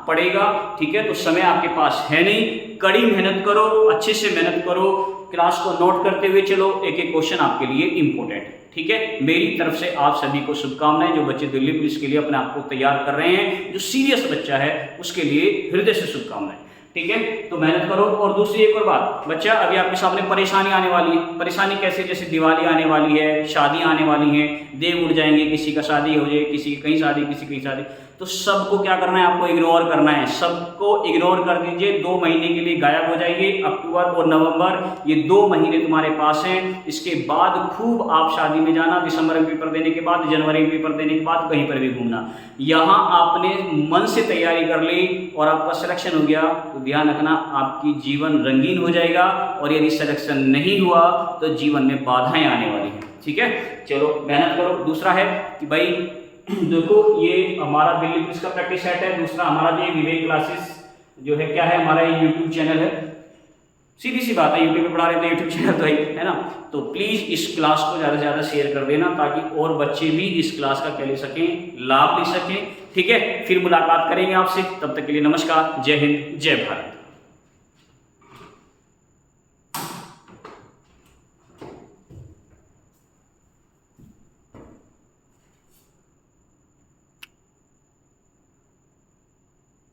पड़ेगा। ठीक है, तो समय आपके पास है नहीं। कड़ी मेहनत करो, अच्छे से मेहनत करो, क्लास को नोट करते हुए चलो। एक एक क्वेश्चन आपके लिए इंपॉर्टेंट है। ठीक है, मेरी तरफ से आप सभी को शुभकामनाएं। जो बच्चे दिल्ली पुलिस के लिए अपने आप को तैयार कर रहे हैं, जो सीरियस बच्चा है, उसके लिए हृदय से शुभकामनाएं। ठीक है, तो मेहनत करो। और दूसरी एक और बात, बच्चा अभी आपके सामने परेशानी आने वाली है। परेशानी कैसे? जैसे दिवाली आने वाली है, शादी आने वाली है, देव उड़ जाएंगे, किसी का शादी हो जाए, किसी की कहीं शादी, किसी की कहीं शादी। तो सबको क्या करना है? आपको इग्नोर करना है। सबको इग्नोर कर दीजिए। 2 महीने के लिए गायब हो जाइए। अक्टूबर और नवंबर ये 2 महीने तुम्हारे पास हैं। इसके बाद खूब आप शादी में जाना, दिसंबर में पेपर देने के बाद, जनवरी में पेपर देने के बाद कहीं पर भी घूमना। यहाँ आपने मन से तैयारी कर ली और आपका सिलेक्शन हो गया, तो ध्यान रखना आपकी जीवन रंगीन हो जाएगा। और यदि सिलेक्शन नहीं हुआ तो जीवन में बाधाएं आने वाली हैं। ठीक है, चलो मेहनत करो। दूसरा है कि भाई देखो, ये हमारा दिल्ली पुलिस का प्रैक्टिस सेट है। दूसरा हमारा जो विवेक क्लासेस जो है, क्या है, हमारा ये यूट्यूब चैनल है। सीधी सी बात है, यूट्यूब पे पढ़ा रहे थे, यूट्यूब चैनल तो है ना। तो प्लीज इस क्लास को ज़्यादा से ज़्यादा शेयर कर देना, ताकि और बच्चे भी इस क्लास का क्या ले सकें, लाभ ले सकें। ठीक है, फिर मुलाकात करेंगे आपसे। तब तक के लिए नमस्कार, जय हिंद, जय भारत।